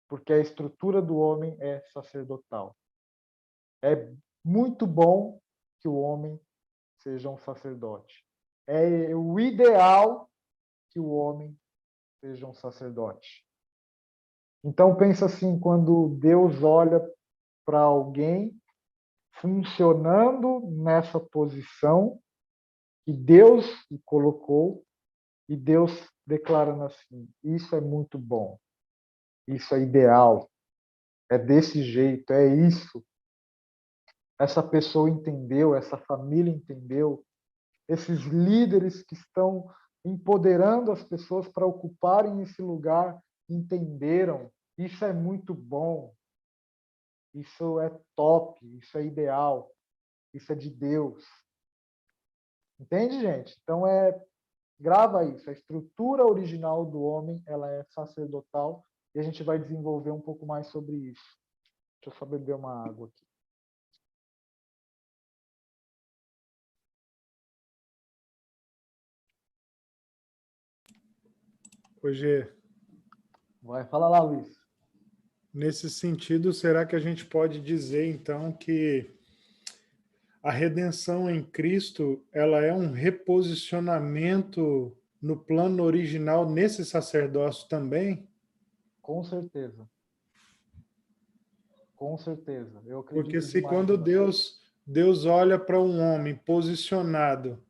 porque a estrutura do homem é sacerdotal. É muito bom que o homem seja um sacerdote. É o ideal que o homem seja um sacerdote. Então pensa assim, quando Deus olha para alguém funcionando nessa posição que Deus o colocou, e Deus declarando assim: isso é muito bom, isso é ideal, é desse jeito, é isso. Essa pessoa entendeu, essa família entendeu, esses líderes que estão empoderando as pessoas para ocuparem esse lugar entenderam. Isso é muito bom, isso é top, isso é ideal, isso é de Deus. Entende, gente? Então grava isso. A estrutura original do homem, ela é sacerdotal e a gente vai desenvolver um pouco mais sobre isso. Deixa eu só beber uma água aqui. Hoje, Vai, fala lá, Luiz. nesse sentido, será que a gente pode dizer, então, que a redenção em Cristo, ela é um reposicionamento no plano original nesse sacerdócio também? Com certeza. Com certeza. Eu Porque acredito se demais quando nisso. Deus olha para um homem posicionado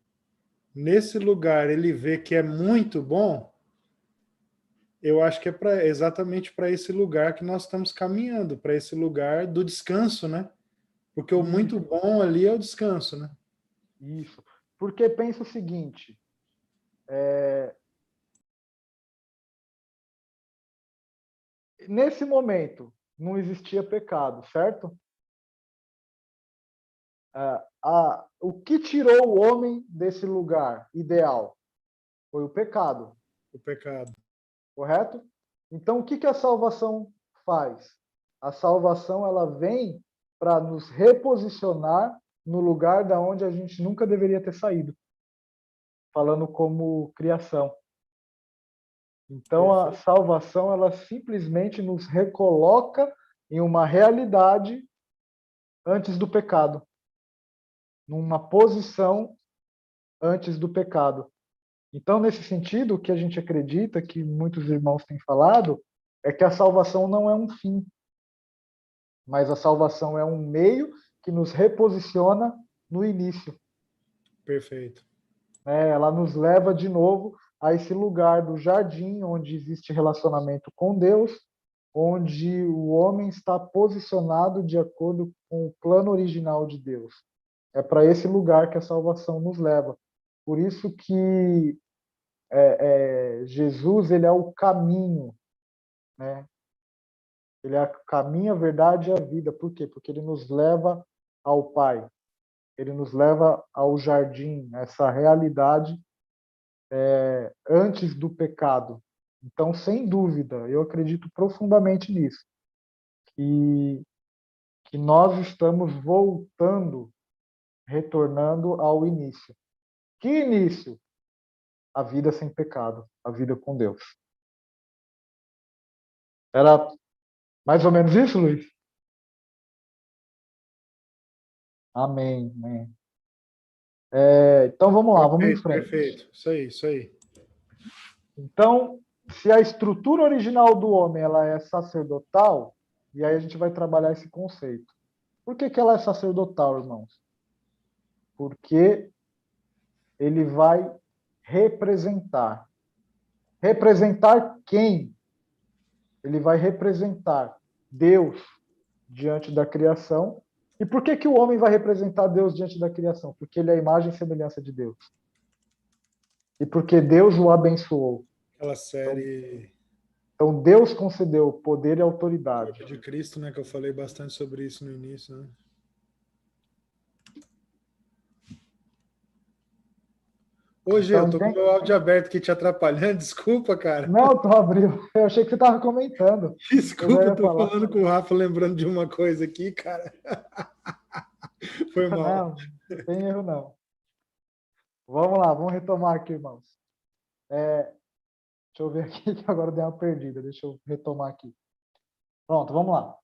nesse lugar, ele vê que é muito bom, eu acho que é exatamente para esse lugar que nós estamos caminhando, para esse lugar do descanso, né? Porque o muito Isso, bom ali é o descanso, né? isso. Porque pensa o seguinte, nesse momento não existia pecado, certo? O que tirou o homem desse lugar ideal foi o pecado, O pecado. correto? Então, o que a salvação faz? A salvação ela vem para nos reposicionar no lugar da onde a gente nunca deveria ter saído, falando como criação. Então, a Perfeito. salvação ela simplesmente nos recoloca em uma realidade antes do pecado, numa posição antes do pecado. Então, nesse sentido, o que a gente acredita, que muitos irmãos têm falado, é que a salvação não é um fim, mas a salvação é um meio que nos reposiciona no início. Perfeito. Ela nos leva de novo a esse lugar do jardim, onde existe relacionamento com Deus, onde o homem está posicionado de acordo com o plano original de Deus. É para esse lugar que a salvação nos leva. Por isso que Jesus, ele é o caminho, né? Ele é o caminho, a verdade e a vida. Por quê? Porque ele nos leva ao Pai. Ele nos leva ao jardim, essa realidade antes do pecado. Então, sem dúvida, eu acredito profundamente nisso, que nós estamos voltando, retornando ao início. Que início? A vida sem pecado, a vida com Deus. Era mais ou menos isso, Luiz? Amém. Amém. Então vamos lá, vamos em Perfeito, frente. perfeito. Isso aí, isso aí. Então, se a estrutura original do homem ela é sacerdotal, e aí a gente vai trabalhar esse conceito. Por que ela é sacerdotal, irmãos? Porque ele vai representar. Representar quem? Ele vai representar Deus diante da criação. E por que o homem vai representar Deus diante da criação? Porque ele é a imagem e semelhança de Deus. E porque Deus o abençoou. Aquela série Então Deus concedeu poder e autoridade. de Cristo, né? Que eu falei bastante sobre isso no início, né? Hoje eu tô com o meu áudio aberto aqui te atrapalhando. Desculpa, cara. Não, tô abrindo. Eu achei que você estava comentando. Desculpa, eu ia tô falar. falando com o Rafa, lembrando de uma coisa aqui, cara. Foi mal. Não, não tem erro não. Vamos lá, vamos retomar aqui, irmãos. Deixa eu ver aqui que agora deu uma perdida. Deixa eu retomar aqui. Pronto, vamos lá.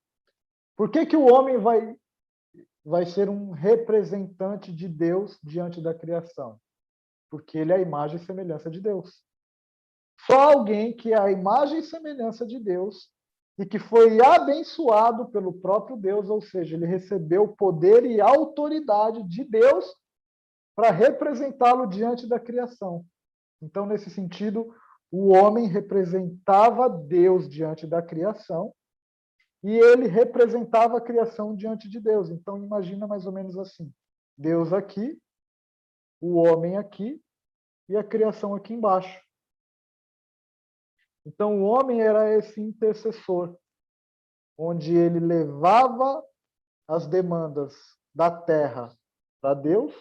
Por que o homem vai ser um representante de Deus diante da criação? Porque ele é a imagem e semelhança de Deus. Só alguém que é a imagem e semelhança de Deus e que foi abençoado pelo próprio Deus, ou seja, ele recebeu poder e autoridade de Deus para representá-lo diante da criação. Então, nesse sentido, o homem representava Deus diante da criação e ele representava a criação diante de Deus. Então, imagina mais ou menos assim: Deus aqui, o homem aqui e a criação aqui embaixo. Então, o homem era esse intercessor, onde ele levava as demandas da terra para Deus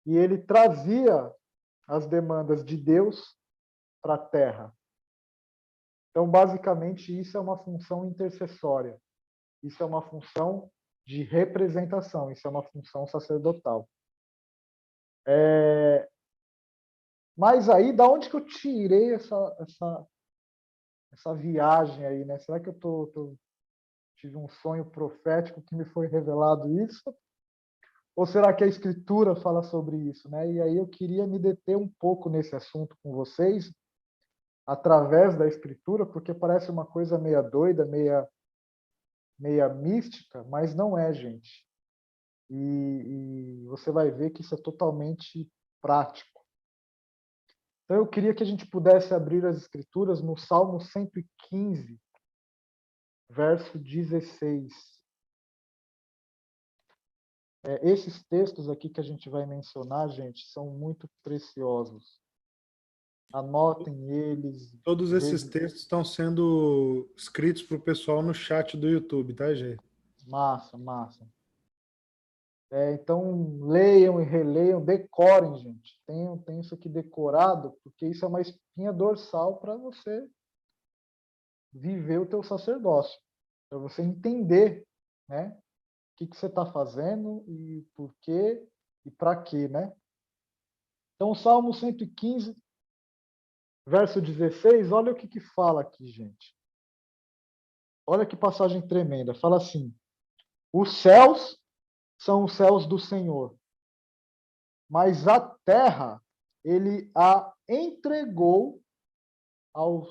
e ele trazia as demandas de Deus para a terra. Então, basicamente, isso é uma função intercessória. Isso é uma função de representação. Isso é uma função sacerdotal. Mas aí, da onde que eu tirei essa viagem aí, né? Será que eu tive um sonho profético que me foi revelado isso? Ou será que a Escritura fala sobre isso, né? E aí eu queria me deter um pouco nesse assunto com vocês, através da Escritura, porque parece uma coisa meia doida, meia mística, mas não é, gente. E você vai ver que isso é totalmente prático. Então eu queria que a gente pudesse abrir as Escrituras no Salmo 115, verso 16. Esses textos aqui que a gente vai mencionar, gente, são muito preciosos. Anotem eles. Todos esses textos estão sendo escritos para o pessoal no chat do YouTube, tá, gente? Massa, massa. Então, leiam e releiam, decorem, gente. Tenham isso aqui decorado, porque isso é uma espinha dorsal para você viver o teu sacerdócio, para você entender, né, o que você está fazendo e por quê e para quê, né? Então, Salmo 115, verso 16, olha o que fala aqui, gente. Olha que passagem tremenda. Fala assim: os céus são os céus do Senhor, mas a terra ele a entregou aos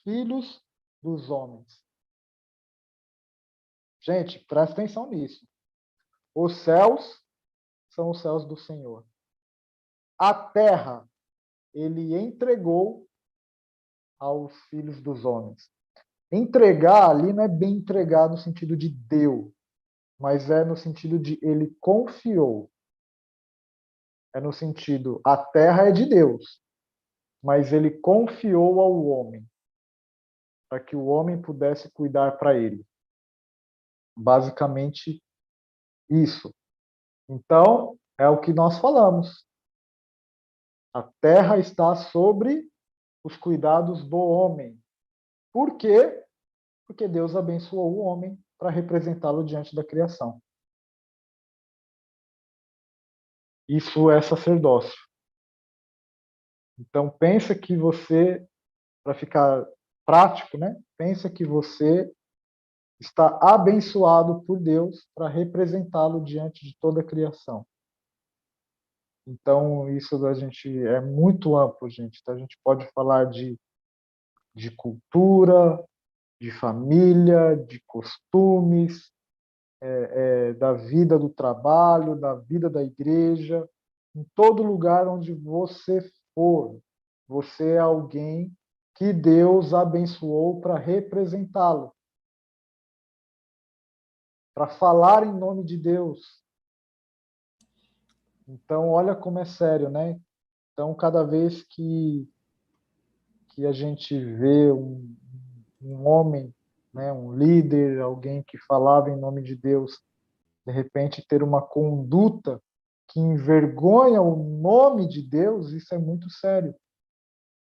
filhos dos homens. Gente, presta atenção nisso. Os céus são os céus do Senhor. A terra ele entregou aos filhos dos homens. Entregar ali não é bem entregar no sentido de deu, mas é no sentido de ele confiou. É no sentido, a terra é de Deus, mas ele confiou ao homem, para que o homem pudesse cuidar para ele. Basicamente isso. Então, é o que nós falamos. A terra está sobre os cuidados do homem. Por quê? Porque Deus abençoou o homem para representá-lo diante da criação. Isso é sacerdócio. Então, pensa que você, para ficar prático, né? Pensa que você está abençoado por Deus para representá-lo diante de toda a criação. Então, isso da gente é muito amplo, gente. Então, a gente pode falar de cultura, de família, de costumes, da vida do trabalho, da vida da igreja. Em todo lugar onde você for, você é alguém que Deus abençoou para representá-lo, para falar em nome de Deus. Então, olha como é sério, né? Então, cada vez que a gente vê um homem, né, um líder, alguém que falava em nome de Deus, de repente ter uma conduta que envergonha o nome de Deus, isso é muito sério,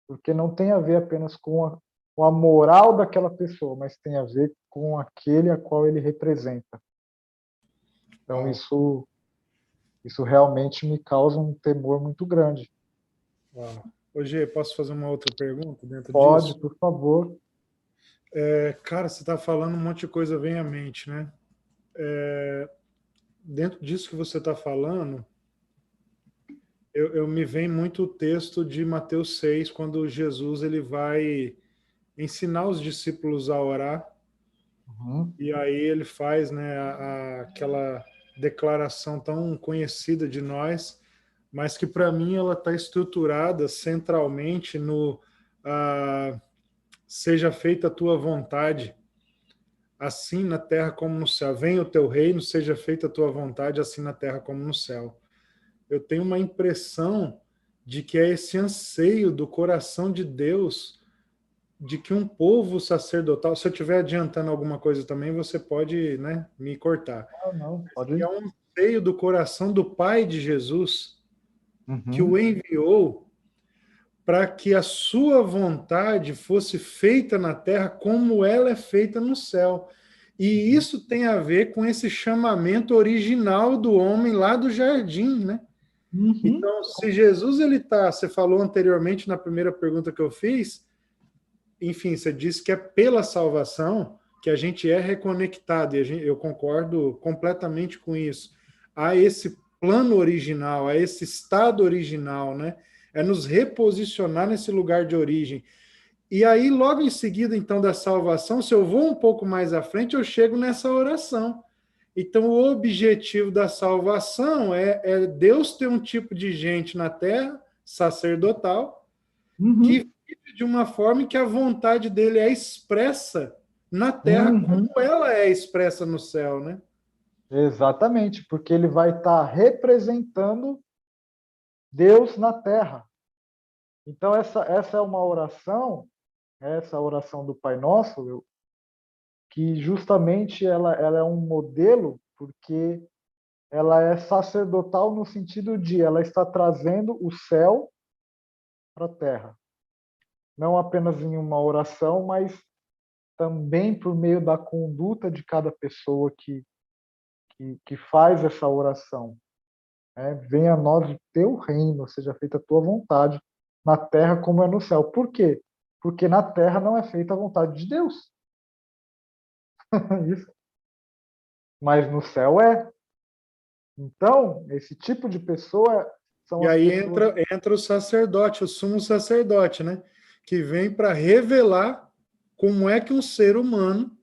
porque não tem a ver apenas com a moral daquela pessoa, mas tem a ver com aquele a qual ele representa. Então, Uau, isso realmente me causa um temor muito grande. uau. Ô, Gê, posso fazer uma outra pergunta dentro Pode, disso? por favor. Cara, você está falando um monte de coisa vem à mente, né? Dentro disso que você está falando, eu me vem muito o texto de Mateus 6, quando Jesus ele vai ensinar os discípulos a orar, Uhum. e aí ele faz, né, aquela declaração tão conhecida de nós, mas que para mim ela está estruturada centralmente no ah, seja feita a tua vontade, assim na terra como no céu. Venha o teu reino, seja feita a tua vontade, assim na terra como no céu. Eu tenho uma impressão de que é esse anseio do coração de Deus de que um povo sacerdotal, se eu estiver adiantando alguma coisa também, você pode, né, me cortar. Ah, não, pode Que é ir. um anseio do coração do Pai de Jesus, que o Uhum. enviou para que a sua vontade fosse feita na terra como ela é feita no céu. E Uhum. isso tem a ver com esse chamamento original do homem lá do jardim, né? Uhum. Então, se Jesus ele tá, você falou anteriormente na primeira pergunta que eu fiz, enfim, você disse que é pela salvação que a gente é reconectado, e eu concordo completamente com isso. A esse plano original, a esse estado original, né? É nos reposicionar nesse lugar de origem. E aí, logo em seguida, então, da salvação, se eu vou um pouco mais à frente, eu chego nessa oração. Então, o objetivo da salvação é Deus ter um tipo de gente na terra, sacerdotal, que Uhum. vive de uma forma em que a vontade dele é expressa na terra como Uhum. ela é expressa no céu, né? Exatamente, porque ele vai estar representando Deus na terra. Então, essa é uma oração, essa oração do Pai Nosso, que justamente ela é um modelo, porque ela é sacerdotal no sentido de ela está trazendo o céu para a terra. Não apenas em uma oração, mas também por meio da conduta de cada pessoa que faz essa oração. Venha a nós o teu reino, seja feita a tua vontade, na terra como é no céu. Por quê? Porque na terra não é feita a vontade de Deus. Isso. Mas no céu é. Então, esse tipo de pessoa são E as aí pessoas. entra o sacerdote, o sumo sacerdote, né? Que vem para revelar como é que um ser humano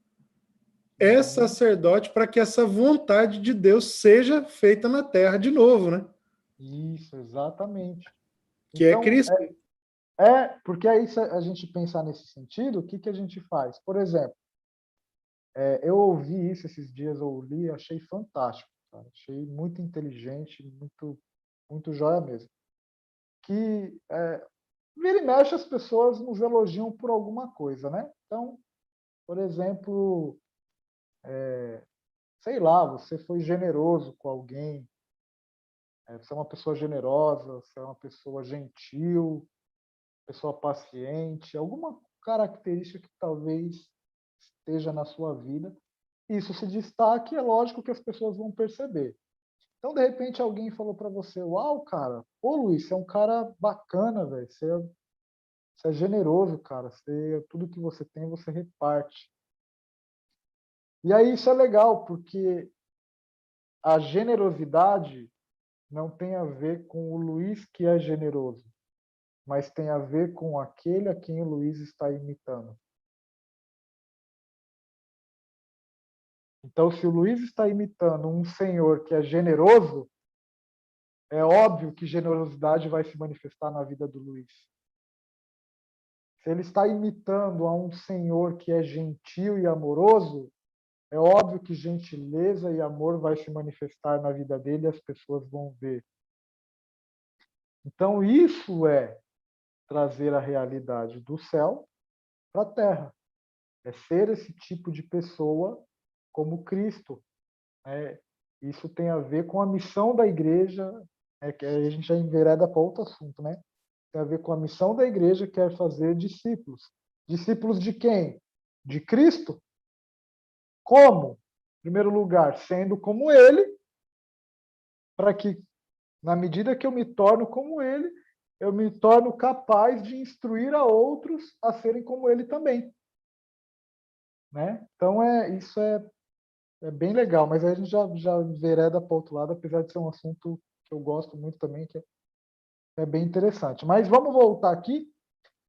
é Uhum. sacerdote para que essa vontade de Deus seja feita na terra de novo, né? Isso, exatamente. Que é Então, Cristo. porque aí se a gente pensar nesse sentido, o que que a gente faz? Por exemplo, eu ouvi isso esses dias, eu li, achei fantástico, cara. Achei muito inteligente, muito. muito joia mesmo. Que vira e mexe as pessoas nos elogiam por alguma coisa, né? Então, por exemplo, sei lá, você foi generoso com alguém, você é uma pessoa generosa, você é uma pessoa gentil, pessoa paciente, alguma característica que talvez esteja na sua vida, isso se destaque, é lógico que as pessoas vão perceber. Então, de repente, alguém falou para você, uau, cara, pô, Luiz, você é um cara bacana, velho, você é generoso, cara, tudo que você tem, você reparte. E aí isso é legal, porque a generosidade não tem a ver com o Luiz que é generoso, mas tem a ver com aquele a quem o Luiz está imitando. Então, se o Luiz está imitando um senhor que é generoso, é óbvio que generosidade vai se manifestar na vida do Luiz. Se ele está imitando a um senhor que é gentil e amoroso, é óbvio que gentileza e amor vai se manifestar na vida dele e as pessoas vão ver. Então, isso é trazer a realidade do céu para a terra. É ser esse tipo de pessoa como Cristo. Isso tem a ver com a missão da igreja, que a gente já envereda para outro assunto, né? Tem a ver com a missão da igreja, que é fazer discípulos. Discípulos de quem? De Cristo. Como? Em primeiro lugar, sendo como Ele, para que, na medida que eu me torno como Ele, eu me torno capaz de instruir a outros a serem como Ele também. Né? Então, isso é bem legal, mas aí a gente já vereda para o outro lado, apesar de ser um assunto que eu gosto muito também, que é bem interessante. Mas vamos voltar aqui.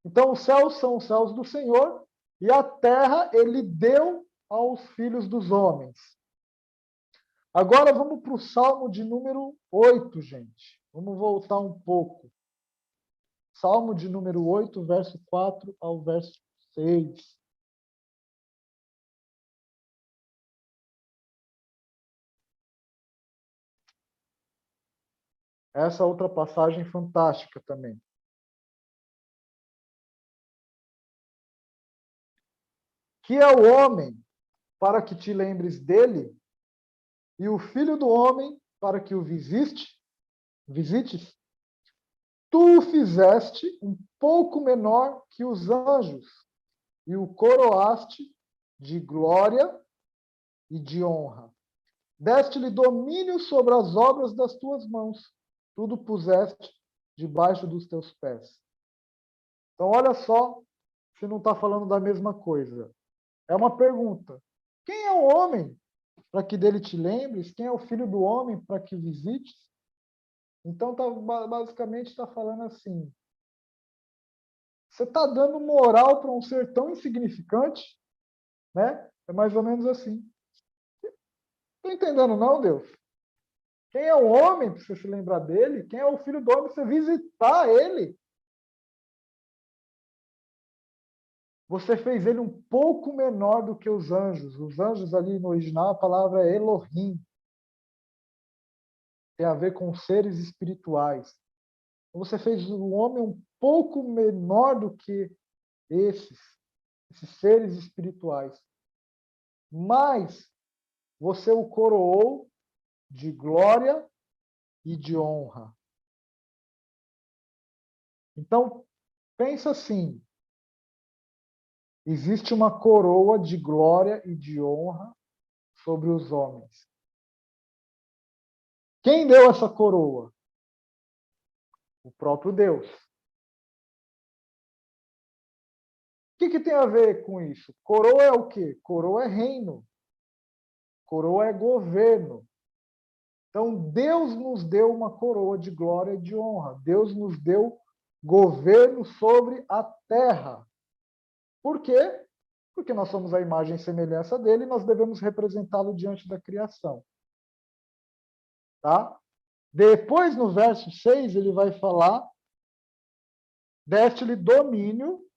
Então, os céus são os céus do Senhor, e a terra ele deu aos filhos dos homens. Agora vamos para o Salmo de número 8, gente. Vamos voltar um pouco. Salmo de número 8, verso 4 ao verso 6. Essa outra passagem fantástica também. Que é o homem para que te lembres dele, e o filho do homem para que o visites? Tu o fizeste um pouco menor que os anjos, e o coroaste de glória e de honra. Deste-lhe domínio sobre as obras das tuas mãos, tudo puseste debaixo dos teus pés. Então, olha só se não está falando da mesma coisa. É uma pergunta. Quem é o homem para que dele te lembres? Quem é o filho do homem para que visites? Então, basicamente está falando assim, você está dando moral para um ser tão insignificante, né? É mais ou menos assim. Estou entendendo não, Deus? Quem é o homem para você se lembrar dele? Quem é o filho do homem para você visitar ele? Você fez ele um pouco menor do que os anjos. Os anjos ali no original, a palavra é Elohim. Tem a ver com seres espirituais. Você fez o homem um pouco menor do que esses seres espirituais. Mas você o coroou de glória e de honra. Então, pensa assim, existe uma coroa de glória e de honra sobre os homens. Quem deu essa coroa? O próprio Deus. O que tem a ver com isso? Coroa é o quê? Coroa é reino. Coroa é governo. Então, Deus nos deu uma coroa de glória e de honra. Deus nos deu governo sobre a terra. Por quê? Porque nós somos a imagem e semelhança dele e nós devemos representá-lo diante da criação. Tá? Depois, no verso 6, ele vai falar: deste-lhe domínio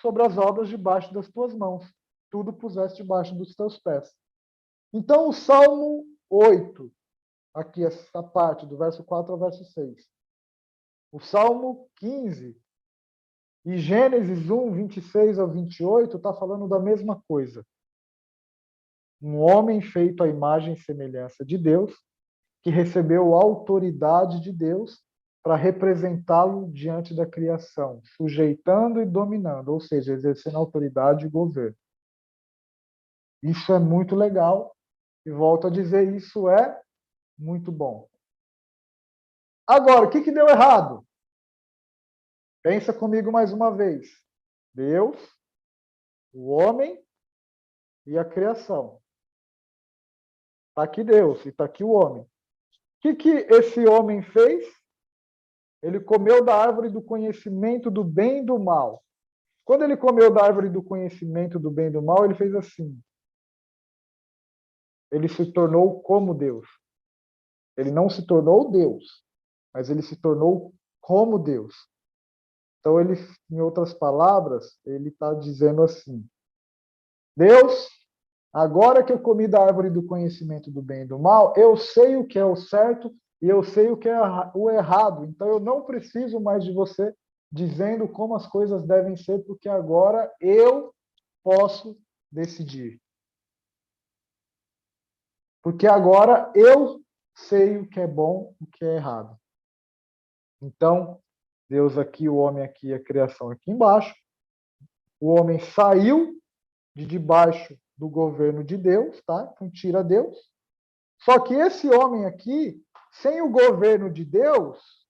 sobre as obras debaixo das tuas mãos. Tudo puseste debaixo dos teus pés. Então, o Salmo 8 aqui essa parte, do verso 4 ao verso 6. O Salmo 15 e Gênesis 1, 26 ao 28 está falando da mesma coisa. Um homem feito à imagem e semelhança de Deus, que recebeu a autoridade de Deus para representá-lo diante da criação, sujeitando e dominando, ou seja, exercendo autoridade e governo. Isso é muito legal, e volto a dizer, isso é muito bom. Agora, o que deu errado? Pensa comigo mais uma vez. Deus, o homem e a criação. Está aqui Deus e está aqui o homem. O que esse homem fez? Ele comeu da árvore do conhecimento do bem e do mal. Quando ele comeu da árvore do conhecimento do bem e do mal, ele fez assim. Ele se tornou como Deus. Ele não se tornou Deus, mas ele se tornou como Deus. Então, ele, em outras palavras, ele está dizendo assim: Deus, agora que eu comi da árvore do conhecimento do bem e do mal, eu sei o que é o certo e eu sei o que é o errado. Então, eu não preciso mais de você dizendo como as coisas devem ser, porque agora eu posso decidir. Porque agora eu sei o que é bom e o que é errado. Então, Deus aqui, o homem aqui, a criação aqui embaixo. O homem saiu de debaixo do governo de Deus, tá? Então tira Deus. Só que esse homem aqui, sem o governo de Deus,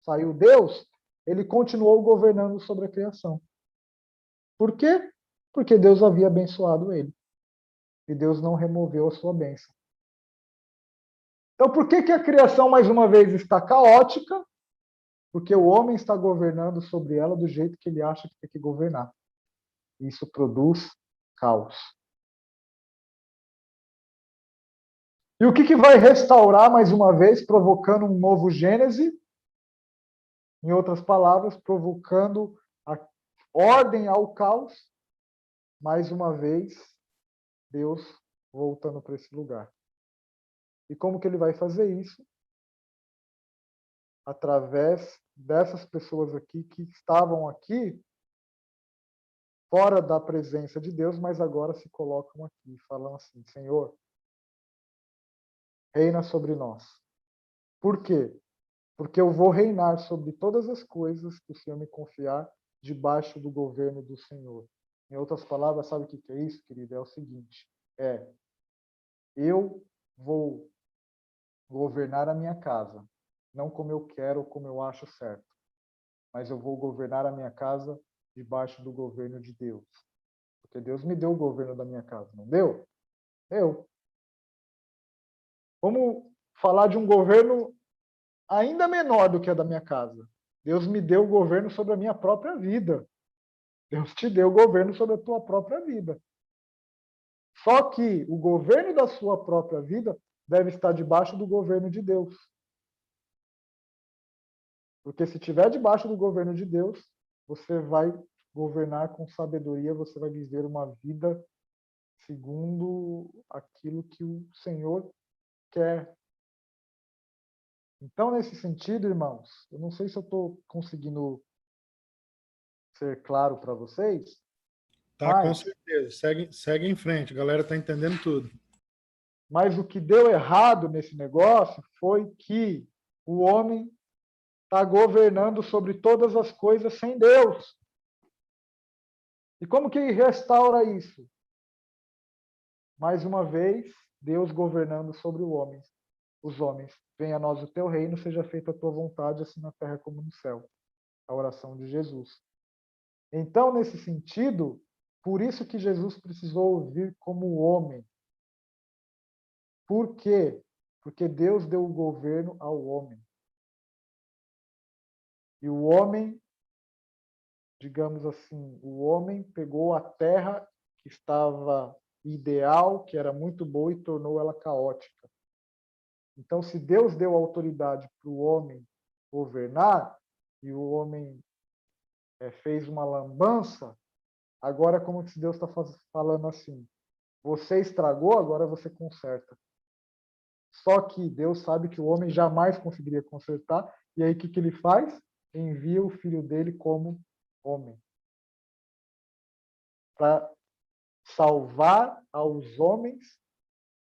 saiu Deus, ele continuou governando sobre a criação. Por quê? Porque Deus havia abençoado ele. E Deus não removeu a sua bênção. Então, por que a criação, mais uma vez, está caótica? Porque o homem está governando sobre ela do jeito que ele acha que tem que governar. Isso produz caos. E o que vai restaurar, mais uma vez, provocando um novo Gênese? Em outras palavras, provocando a ordem ao caos, mais uma vez, Deus voltando para esse lugar. E como que ele vai fazer isso? Através dessas pessoas aqui que estavam aqui, fora da presença de Deus, mas agora se colocam aqui e falam assim: Senhor, reina sobre nós. Por quê? Porque eu vou reinar sobre todas as coisas que o Senhor me confiar, debaixo do governo do Senhor. Em outras palavras, sabe o que é isso, querido? É o seguinte: eu vou governar a minha casa, não como eu quero ou como eu acho certo, mas eu vou governar a minha casa debaixo do governo de Deus. Porque Deus me deu o governo da minha casa, não deu? Deu. Vamos falar de um governo ainda menor do que a da minha casa. Deus me deu o governo sobre a minha própria vida. Deus te deu o governo sobre a tua própria vida. Só que o governo da sua própria vida deve estar debaixo do governo de Deus. Porque se estiver debaixo do governo de Deus, você vai governar com sabedoria, você vai viver uma vida segundo aquilo que o Senhor quer. Então, nesse sentido, irmãos, eu não sei se eu estou conseguindo ser claro para vocês, Tá, com mas certeza. Segue em frente, a galera está entendendo tudo. Mas o que deu errado nesse negócio foi que o homem está governando sobre todas as coisas sem Deus. E como que restaura isso? Mais uma vez, Deus governando sobre o homem, os homens. Venha a nós o teu reino, seja feita a tua vontade, assim na terra como no céu. A oração de Jesus. Então, nesse sentido, por isso que Jesus precisou vir como homem. Por quê? Porque Deus deu o governo ao homem. E o homem, digamos assim, o homem pegou a terra que estava ideal, que era muito boa, e tornou ela caótica. Então, se Deus deu autoridade para o homem governar, e o homem fez uma lambança, agora como se Deus está falando assim, você estragou, agora você conserta. Só que Deus sabe que o homem jamais conseguiria consertar, e aí o que ele faz? Envia o filho dele como homem, para salvar aos homens,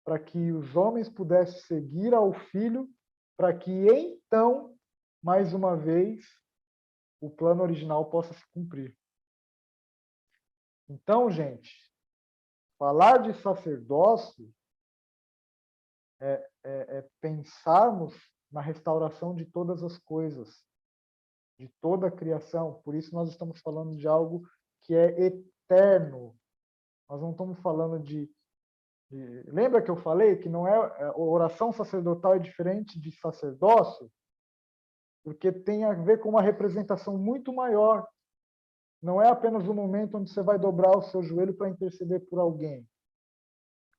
para que os homens pudessem seguir ao filho, para que então, mais uma vez, o plano original possa se cumprir. Então, gente, falar de sacerdócio é pensarmos na restauração de todas as coisas, de toda a criação. Por isso nós estamos falando de algo que é eterno. Nós não estamos falando Lembra que eu falei que não a oração sacerdotal é diferente de sacerdócio? Porque tem a ver com uma representação muito maior. Não é apenas o momento onde você vai dobrar o seu joelho para interceder por alguém,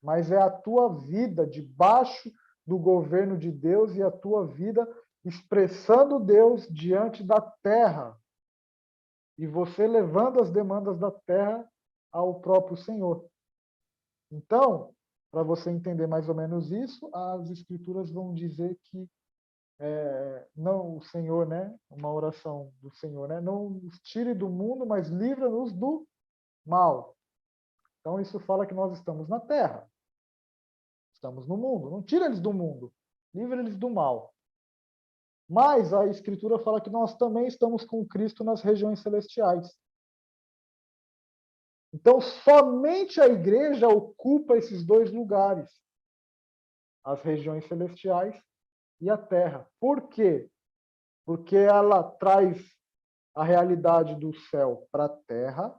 mas é a tua vida debaixo do governo de Deus e a tua vida expressando Deus diante da terra. E você levando as demandas da terra ao próprio Senhor. Então, para você entender mais ou menos isso, as escrituras vão dizer que não o Senhor, né? Uma oração do Senhor, né? Não nos tire do mundo, mas livra-nos do mal. Então, isso fala que nós estamos na terra. Estamos no mundo. Não tira eles do mundo. Livra eles do mal. Mas a Escritura fala que nós também estamos com Cristo nas regiões celestiais. Então, somente a igreja ocupa esses dois lugares. As regiões celestiais e a terra. Por quê? Porque ela traz a realidade do céu para a terra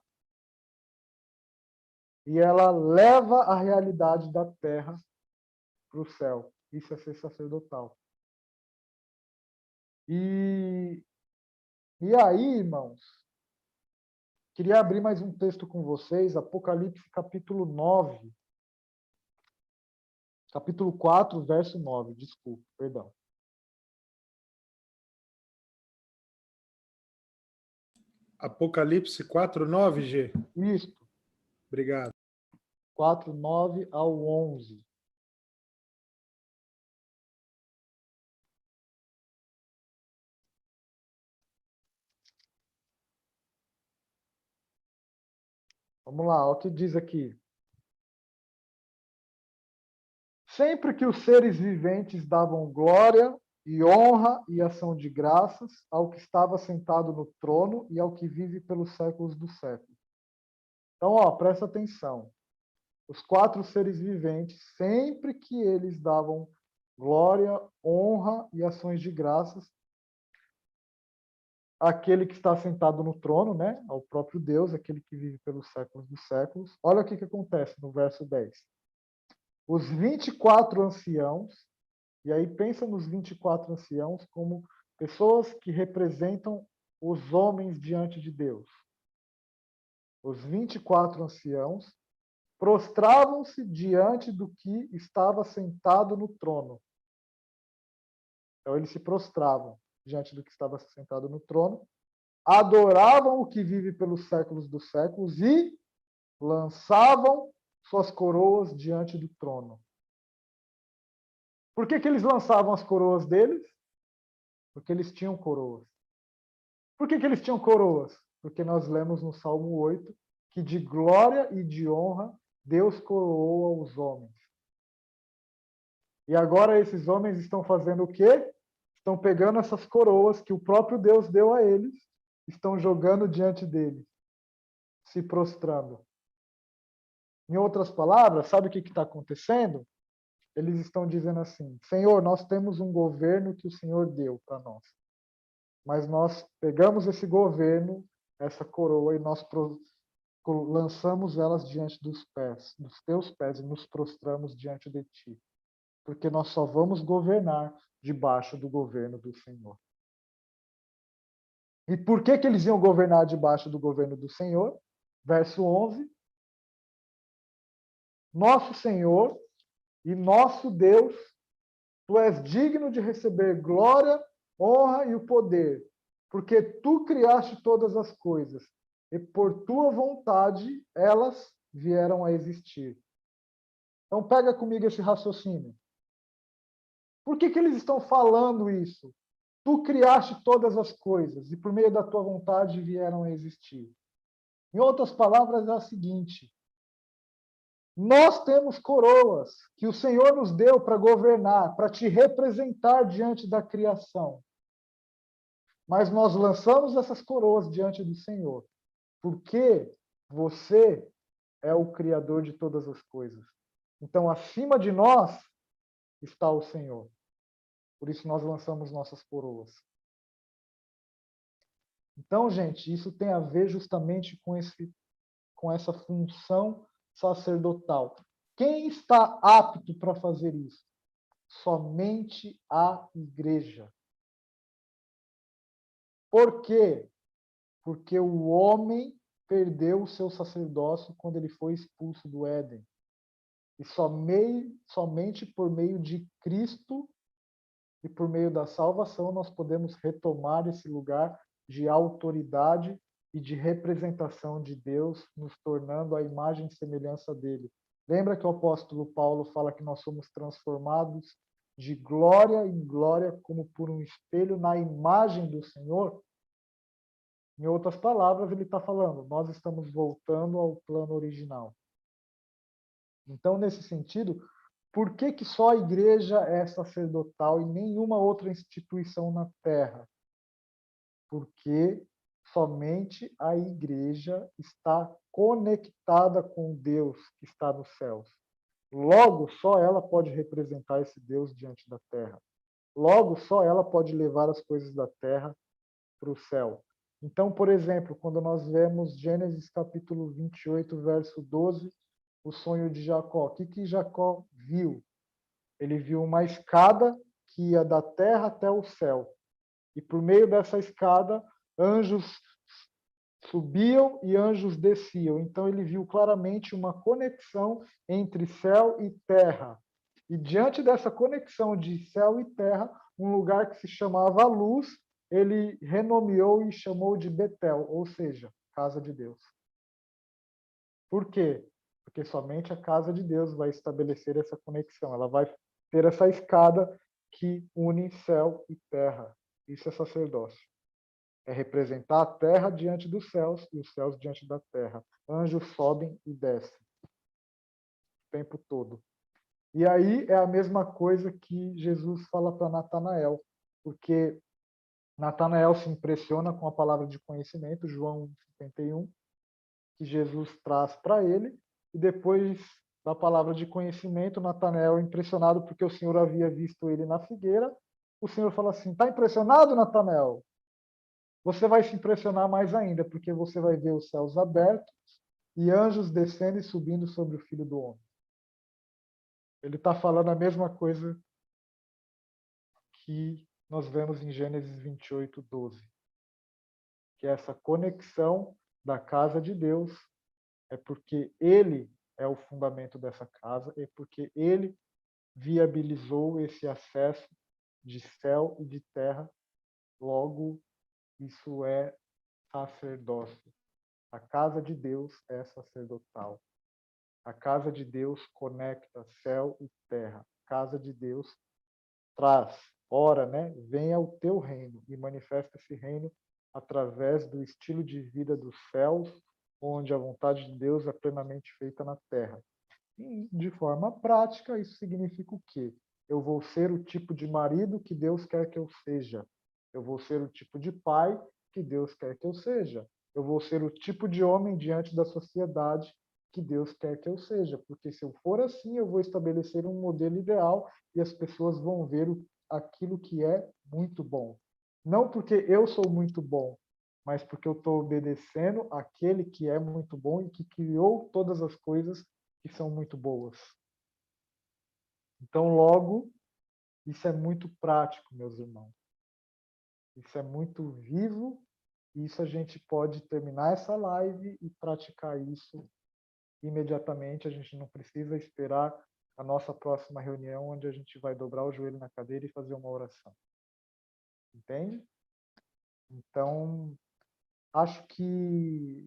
e ela leva a realidade da terra para o céu. Isso é ser sacerdotal. E aí, irmãos, queria abrir mais um texto com vocês, Apocalipse capítulo 9. Capítulo 4, verso 9, desculpa, perdão. Apocalipse 4:9, G. Isto. Obrigado. 4, 9 ao 11. Vamos lá, o que diz aqui. Sempre que os seres viventes davam glória e honra e ação de graças ao que estava sentado no trono e ao que vive pelos séculos dos séculos. Então, presta atenção. Os 4 seres viventes, sempre que eles davam glória, honra e ações de graças àquele que está sentado no trono, né? Ao próprio Deus, aquele que vive pelos séculos dos séculos. Olha o que acontece no verso 10. Os 24 anciãos, e aí pensa nos 24 anciãos como pessoas que representam os homens diante de Deus. Os 24 anciãos prostravam-se diante do que estava sentado no trono. Então eles se prostravam diante do que estava sentado no trono, adoravam o que vive pelos séculos dos séculos e lançavam suas coroas diante do trono. Por que eles lançavam as coroas deles? Porque eles tinham coroas. Por que eles tinham coroas? Porque nós lemos no Salmo 8 que de glória e de honra Deus coroou aos homens. E agora esses homens estão fazendo o quê? Estão pegando essas coroas que o próprio Deus deu a eles, estão jogando diante deles, se prostrando. Em outras palavras, sabe o que está acontecendo? Eles estão dizendo assim: Senhor, nós temos um governo que o Senhor deu para nós. Mas nós pegamos esse governo, essa coroa, e nós lançamos elas diante dos teus pés, e nos prostramos diante de ti. Porque nós só vamos governar debaixo do governo do Senhor. E por que eles iam governar debaixo do governo do Senhor? Verso 11. Nosso Senhor e nosso Deus, tu és digno de receber glória, honra e o poder, porque tu criaste todas as coisas, e por tua vontade elas vieram a existir. Então pega comigo esse raciocínio. Por que eles estão falando isso? Tu criaste todas as coisas e por meio da tua vontade vieram a existir. Em outras palavras, é o seguinte: nós temos coroas que o Senhor nos deu para governar, para te representar diante da criação. Mas nós lançamos essas coroas diante do Senhor, porque você é o Criador de todas as coisas. Então, acima de nós está o Senhor. Por isso nós lançamos nossas coroas. Então, gente, isso tem a ver justamente com essa função sacerdotal. Quem está apto para fazer isso? Somente a igreja. Por quê? Porque o homem perdeu o seu sacerdócio quando ele foi expulso do Éden. E somente por meio de Cristo e por meio da salvação nós podemos retomar esse lugar de autoridade e de representação de Deus, nos tornando a imagem e semelhança dele. Lembra que o apóstolo Paulo fala que nós somos transformados de glória em glória, como por um espelho, na imagem do Senhor? Em outras palavras, ele está falando, nós estamos voltando ao plano original. Então, nesse sentido, por que só a igreja é sacerdotal e nenhuma outra instituição na terra? Porque somente a igreja está conectada com Deus que está nos céus. Logo, só ela pode representar esse Deus diante da terra. Logo, só ela pode levar as coisas da terra para o céu. Então, por exemplo, quando nós vemos Gênesis capítulo 28, verso 12, o sonho de Jacó. O que Jacó viu? Ele viu uma escada que ia da terra até o céu. E por meio dessa escada, anjos subiam e anjos desciam. Então ele viu claramente uma conexão entre céu e terra. E diante dessa conexão de céu e terra, um lugar que se chamava Luz, ele renomeou e chamou de Betel, ou seja, casa de Deus. Por quê? Porque somente a casa de Deus vai estabelecer essa conexão. Ela vai ter essa escada que une céu e terra. Isso é sacerdócio. É representar a terra diante dos céus e os céus diante da terra. Anjos sobem e descem o tempo todo. E aí é a mesma coisa que Jesus fala para Natanael, porque Natanael se impressiona com a palavra de conhecimento, João 51, que Jesus traz para ele, e depois da palavra de conhecimento, Natanael, impressionado porque o Senhor havia visto ele na figueira, o Senhor fala assim: está impressionado, Natanael? Você vai se impressionar mais ainda, porque você vai ver os céus abertos e anjos descendo e subindo sobre o Filho do Homem. Ele está falando a mesma coisa que nós vemos em Gênesis 28, 12. Que essa conexão da casa de Deus é porque ele é o fundamento dessa casa, é porque ele viabilizou esse acesso de céu e de terra. Logo, isso é sacerdócio. A casa de Deus é sacerdotal. A casa de Deus conecta céu e terra. A casa de Deus traz, ora, né? Venha o teu reino e manifesta esse reino através do estilo de vida dos céus, onde a vontade de Deus é plenamente feita na terra. E, de forma prática, isso significa o quê? Eu vou ser o tipo de marido que Deus quer que eu seja. Eu vou ser o tipo de pai que Deus quer que eu seja. Eu vou ser o tipo de homem diante da sociedade que Deus quer que eu seja. Porque se eu for assim, eu vou estabelecer um modelo ideal e as pessoas vão ver aquilo que é muito bom. Não porque eu sou muito bom, mas porque eu estou obedecendo aquele que é muito bom e que criou todas as coisas que são muito boas. Então, logo, isso é muito prático, meus irmãos. Isso é muito vivo, e isso a gente pode terminar essa live e praticar isso imediatamente. A gente não precisa esperar a nossa próxima reunião, onde a gente vai dobrar o joelho na cadeira e fazer uma oração. Entende? Então, acho que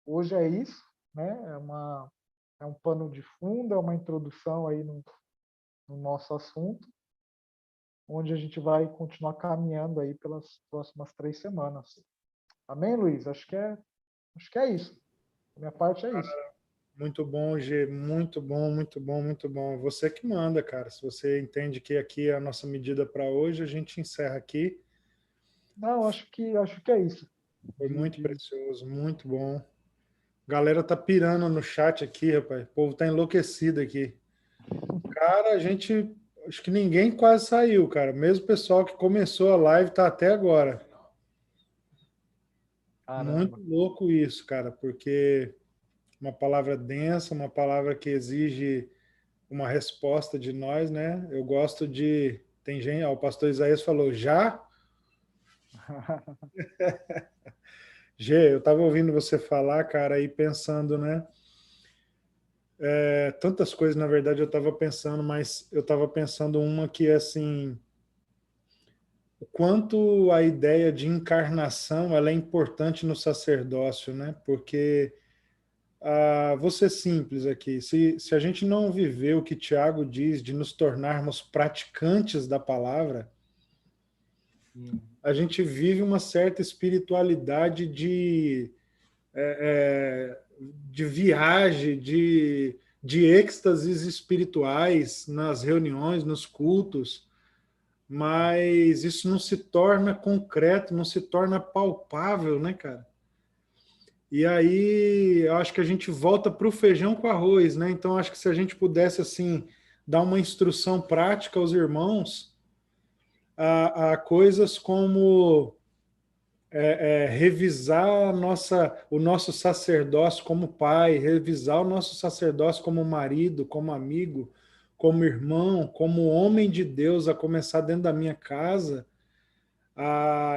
hoje é isso, né? É um pano de fundo, é uma introdução aí no nosso assunto. onde a gente vai continuar caminhando aí pelas próximas 3 semanas. Amém, Luiz? Acho que é isso. Da minha parte é isso. Muito bom, G. Muito bom, muito bom, muito bom. Você que manda, cara. Se você entende que aqui é a nossa medida para hoje, a gente encerra aqui. Não, acho que é isso. Foi muito precioso, muito bom. Galera tá pirando no chat aqui, rapaz. O povo tá enlouquecido aqui. Cara, a gente. Acho que ninguém quase saiu, cara. Mesmo o pessoal que começou a live tá até agora. Muito Caramba. louco isso, cara, porque uma palavra densa, uma palavra que exige uma resposta de nós, né? Eu gosto de. Tem gente, ó, o pastor Isaías falou, já? Gê, eu estava ouvindo você falar, cara, e pensando, né? Tantas coisas, na verdade, eu estava pensando, mas eu estava pensando uma que é assim, o quanto a ideia de encarnação ela é importante no sacerdócio, né? Porque vou ser simples aqui, se a gente não viver o que Tiago diz de nos tornarmos praticantes da palavra, a gente vive uma certa espiritualidade de viagem, de êxtases espirituais nas reuniões, nos cultos, mas isso não se torna concreto, não se torna palpável, né, cara? E aí, eu acho que a gente volta para o feijão com arroz, né? Então, acho que se a gente pudesse, assim, dar uma instrução prática aos irmãos, a coisas como revisar o nosso sacerdócio como pai, revisar o nosso sacerdócio como marido, como amigo, como irmão, como homem de Deus, a começar dentro da minha casa,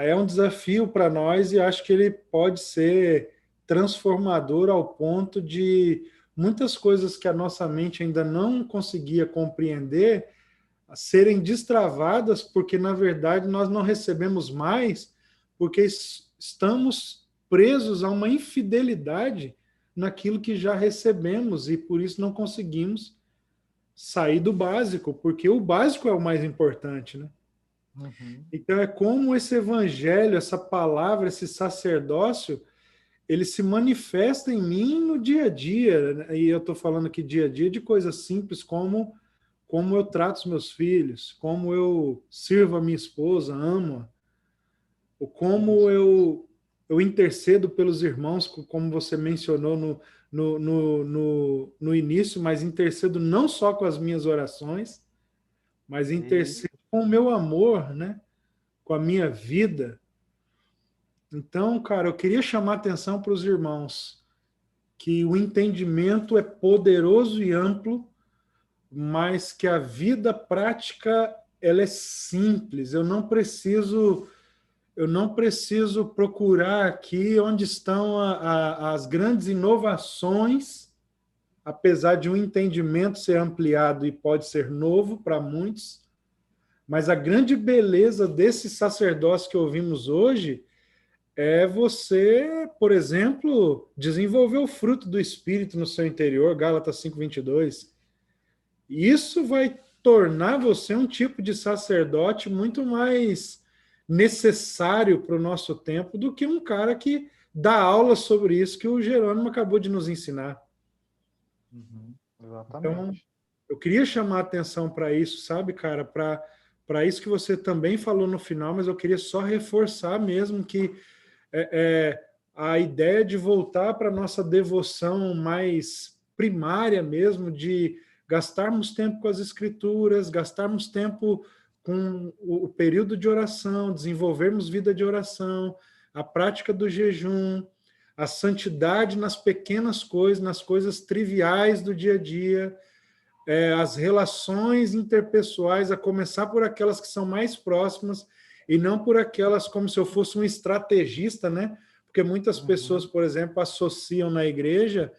é um desafio para nós e acho que ele pode ser transformador ao ponto de muitas coisas que a nossa mente ainda não conseguia compreender serem destravadas, porque na verdade nós não recebemos mais, porque estamos presos a uma infidelidade naquilo que já recebemos e por isso não conseguimos sair do básico, porque o básico é o mais importante, né? Uhum. Então é como esse evangelho, essa palavra, esse sacerdócio, ele se manifesta em mim no dia a dia, né? E eu estou falando aqui dia a dia de coisas simples como eu trato os meus filhos, como eu sirvo a minha esposa, amo-a, ou como Isso. eu intercedo pelos irmãos, como você mencionou no início, mas intercedo não só com as minhas orações, mas E intercedo com o meu amor, né? Com a minha vida. Então, cara, eu queria chamar a atenção para os irmãos que o entendimento é poderoso e amplo, mas que a vida prática ela é simples. Eu não preciso procurar aqui onde estão as grandes inovações, apesar de um entendimento ser ampliado e pode ser novo para muitos, mas a grande beleza desse sacerdócio que ouvimos hoje é você, por exemplo, desenvolver o fruto do Espírito no seu interior, Gálatas 5:22. Isso vai tornar você um tipo de sacerdote muito mais necessário para o nosso tempo do que um cara que dá aula sobre isso que o Jerônimo acabou de nos ensinar. Então, exatamente. eu queria chamar a atenção para isso, sabe, cara? Para isso que você também falou no final, mas eu queria só reforçar mesmo que a ideia de voltar para a nossa devoção mais primária mesmo, de gastarmos tempo com as escrituras, gastarmos tempo com o período de oração, desenvolvermos vida de oração, a prática do jejum, a santidade nas pequenas coisas, nas coisas triviais do dia a dia, as relações interpessoais, a começar por aquelas que são mais próximas e não por aquelas como se eu fosse um estrategista, né? Porque muitas pessoas, Uhum. por exemplo, associam na igreja,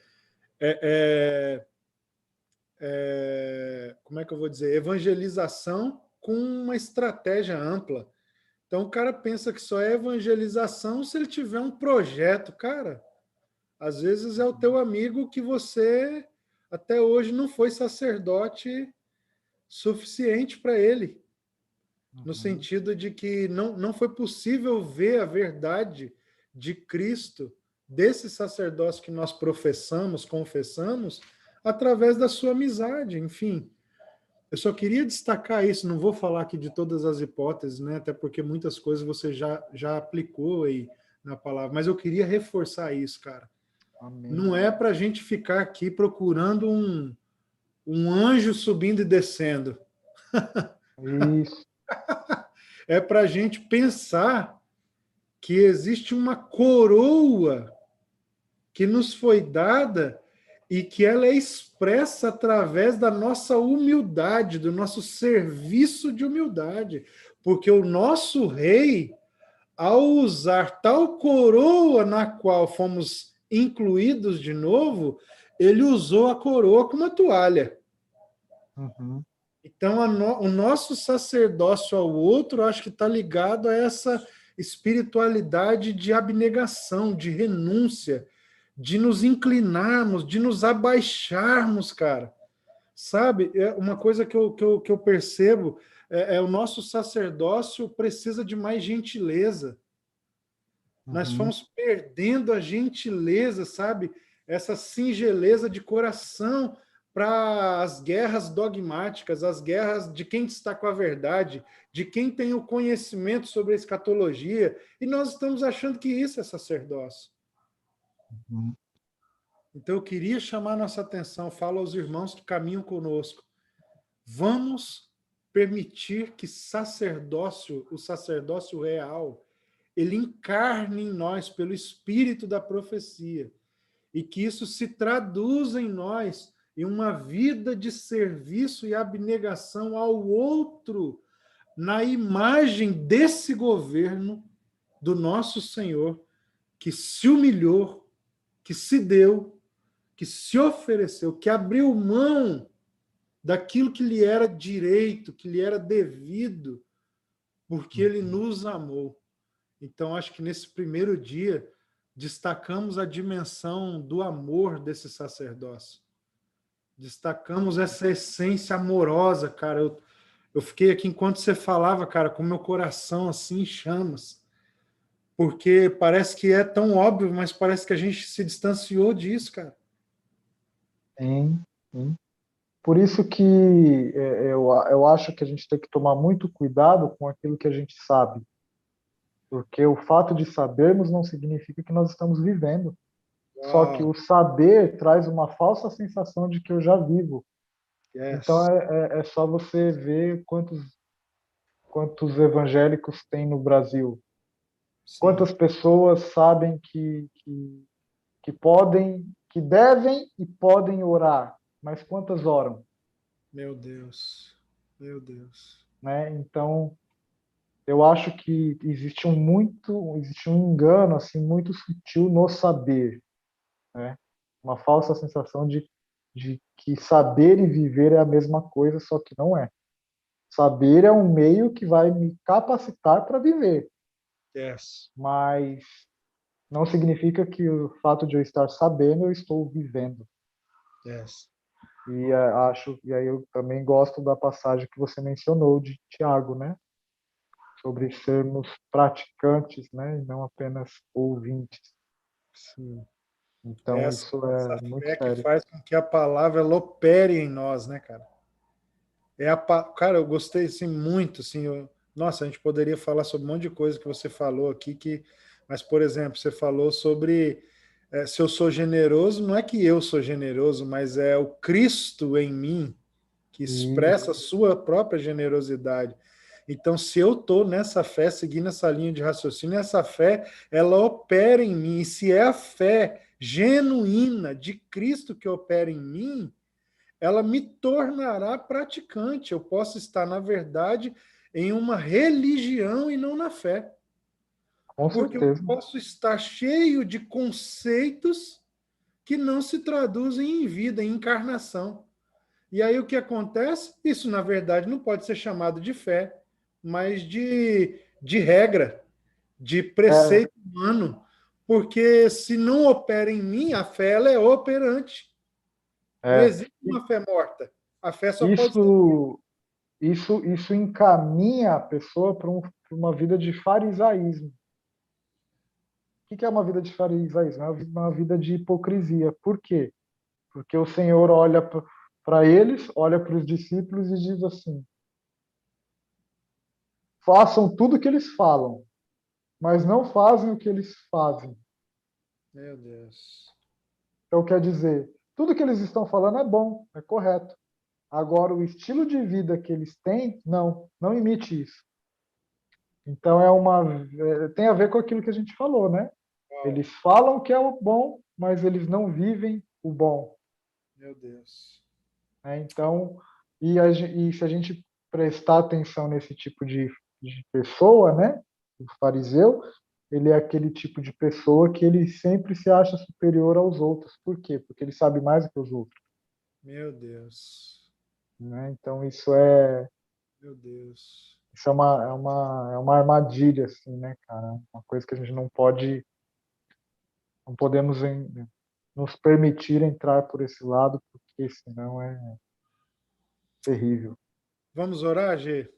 como é que eu vou dizer, evangelização com uma estratégia ampla. Então o cara pensa que só é evangelização se ele tiver um projeto, cara. Às vezes é o teu amigo que você até hoje não foi sacerdote suficiente para ele. no Uhum. sentido de que não foi possível ver a verdade de Cristo, desse sacerdócio que nós professamos, confessamos, através da sua amizade, enfim. Eu só queria destacar isso, não vou falar aqui de todas as hipóteses, né? Até porque muitas coisas você já aplicou aí na palavra, mas eu queria reforçar isso, cara. Amém. Não é para a gente ficar aqui procurando um anjo subindo e descendo. Isso. É para a gente pensar que existe uma coroa que nos foi dada e que ela é expressa através da nossa humildade, do nosso serviço de humildade. Porque o nosso rei, ao usar tal coroa na qual fomos incluídos de novo, ele usou a coroa como uma toalha. Uhum. Então, o nosso sacerdócio ao outro, acho que está ligado a essa espiritualidade de abnegação, de renúncia, de nos inclinarmos, de nos abaixarmos, cara. Sabe? É uma coisa que eu percebo o nosso sacerdócio precisa de mais gentileza. Nós Uhum. fomos perdendo a gentileza, sabe? Essa singeleza de coração para as guerras dogmáticas, as guerras de quem está com a verdade, de quem tem o conhecimento sobre a escatologia, e nós estamos achando que isso é sacerdócio. Uhum. Então eu queria chamar nossa atenção, falo aos irmãos que caminham conosco. Vamos permitir que o sacerdócio real, ele encarne em nós pelo espírito da profecia e que isso se traduza em nós em uma vida de serviço e abnegação ao outro, na imagem desse governo do nosso Senhor, que se humilhou, que se deu, que se ofereceu, que abriu mão daquilo que lhe era direito, que lhe era devido, porque ele nos amou. Então, acho que nesse primeiro dia, destacamos a dimensão do amor desse sacerdócio. Destacamos essa essência amorosa, cara. Eu fiquei aqui enquanto você falava, cara, com meu coração assim em chamas. Porque parece que é tão óbvio, mas parece que a gente se distanciou disso, cara. Sim, sim. Por isso que eu acho que a gente tem que tomar muito cuidado com aquilo que a gente sabe, porque o fato de sabermos não significa que nós estamos vivendo. Só que Uau, o saber traz uma falsa sensação de que eu já vivo. Então yes. é só você ver quantos evangélicos tem no Brasil. Sim, Quantas pessoas sabem que podem, que devem e podem orar, mas quantas oram, meu Deus, meu Deus. né? Então, eu acho que existe um engano assim muito sutil no saber, né? Uma falsa sensação de que saber e viver é a mesma coisa, só que não é. Saber é um meio que vai me capacitar para viver, Yes, mas não significa que o fato de eu estar sabendo eu estou vivendo. yes. E aí eu também gosto da passagem que você mencionou de Tiago, né? Sobre sermos praticantes, né? E não apenas ouvintes. Sim. Então Essa, isso essa é muito fé que sério. faz com que a palavra ela opere em nós, né, cara? Cara, eu gostei assim, muito, assim, nossa, a gente poderia falar sobre um monte de coisa que você falou aqui, mas, por exemplo, você falou sobre se eu sou generoso, não é que eu sou generoso, mas é o Cristo em mim que expressa a Isso. sua própria generosidade. Então, se eu estou nessa fé, seguindo essa linha de raciocínio, essa fé, ela opera em mim. E se é a fé genuína de Cristo que opera em mim, ela me tornará praticante. Eu posso estar, na verdade, em uma religião e não na fé. Com Porque eu certeza. posso estar cheio de conceitos que não se traduzem em vida, em encarnação. E aí o que acontece? Isso, na verdade, não pode ser chamado de fé, mas de regra, de É, preceito humano. Porque se não opera em mim, a fé ela é operante. Não é. existe uma fé morta. A fé só pode ser Isso, isso encaminha a pessoa para uma vida de farisaísmo. O que é uma vida de farisaísmo? É uma vida de hipocrisia. Por quê? Porque o Senhor olha para eles, olha para os discípulos e diz assim: façam tudo o que eles falam, mas não fazem o que eles fazem. Meu Deus. Então, quer dizer, tudo que eles estão falando é bom, é correto. Agora, o estilo de vida que eles têm, não imite isso. Então, tem a ver com aquilo que a gente falou, né? Uau, Eles falam que é o bom, mas eles não vivem o bom. meu Deus. Né? Então, e se a gente prestar atenção nesse tipo de pessoa, né? O fariseu, ele é aquele tipo de pessoa que ele sempre se acha superior aos outros. Por quê? Porque ele sabe mais do que os outros. Meu Deus. Né? Então, Meu Deus. isso é uma armadilha, assim, né, cara? Uma coisa que a gente não podemos nos permitir entrar por esse lado, porque senão é terrível. Vamos orar, Gê?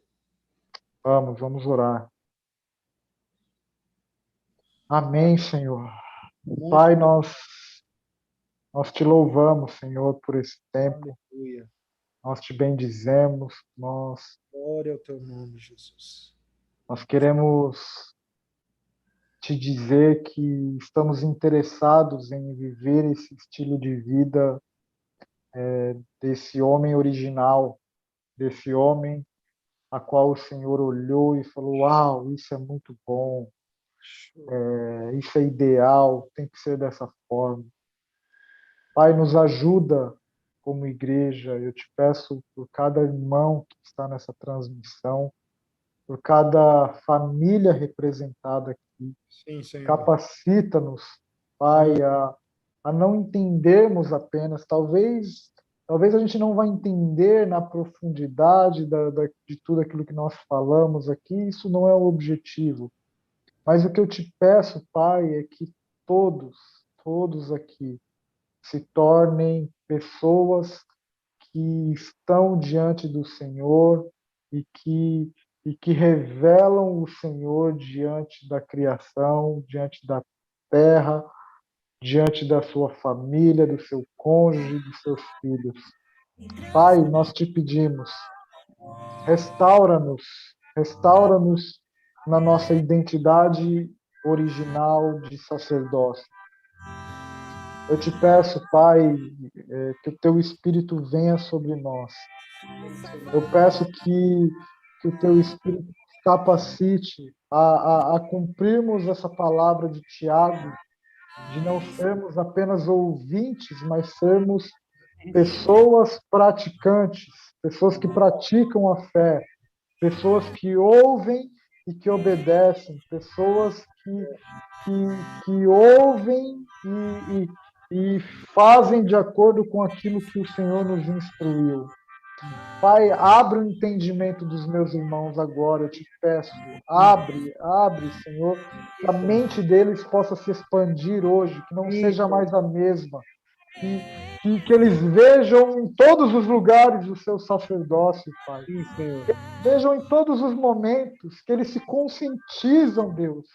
Vamos orar. Pai, Amém, Senhor. muito Pai, obrigado. nós te louvamos, Senhor, por esse tempo. Aleluia. Nós te bendizemos. Glória ao teu nome, Jesus. Nós queremos te dizer que estamos interessados em viver esse estilo de vida desse homem original, desse homem a qual o Senhor olhou e falou: uau, isso é muito bom, isso é ideal, tem que ser dessa forma. Pai, nos ajuda como igreja. Eu te peço por cada irmão que está nessa transmissão, por cada família representada aqui. Sim, Senhor. Capacita-nos, Sim, Pai, a não entendermos apenas. Talvez a gente não vai entender na profundidade de tudo aquilo que nós falamos aqui. Isso não é o objetivo. Mas o que eu te peço, Pai, é que todos aqui se tornem pessoas que estão diante do Senhor e que revelam o Senhor diante da criação, diante da terra, diante da sua família, do seu cônjuge, dos seus filhos. Pai, nós te pedimos, restaura-nos, restaura-nos na nossa identidade original de sacerdócio. Eu te peço, Pai, que o teu Espírito venha sobre nós. Eu peço que o teu Espírito capacite a cumprirmos essa palavra de Tiago, de não sermos apenas ouvintes, mas sermos pessoas praticantes, pessoas que praticam a fé, pessoas que ouvem e que obedecem, pessoas que ouvem e fazem de acordo com aquilo que o Senhor nos instruiu. Pai, abre o entendimento dos meus irmãos agora, eu te peço. Abre, Senhor, que a mente deles possa se expandir hoje, que não seja mais a mesma. Que eles vejam em todos os lugares o seu sacerdócio, Pai. sim, Senhor. Vejam em todos os momentos que eles se conscientizam, Deus.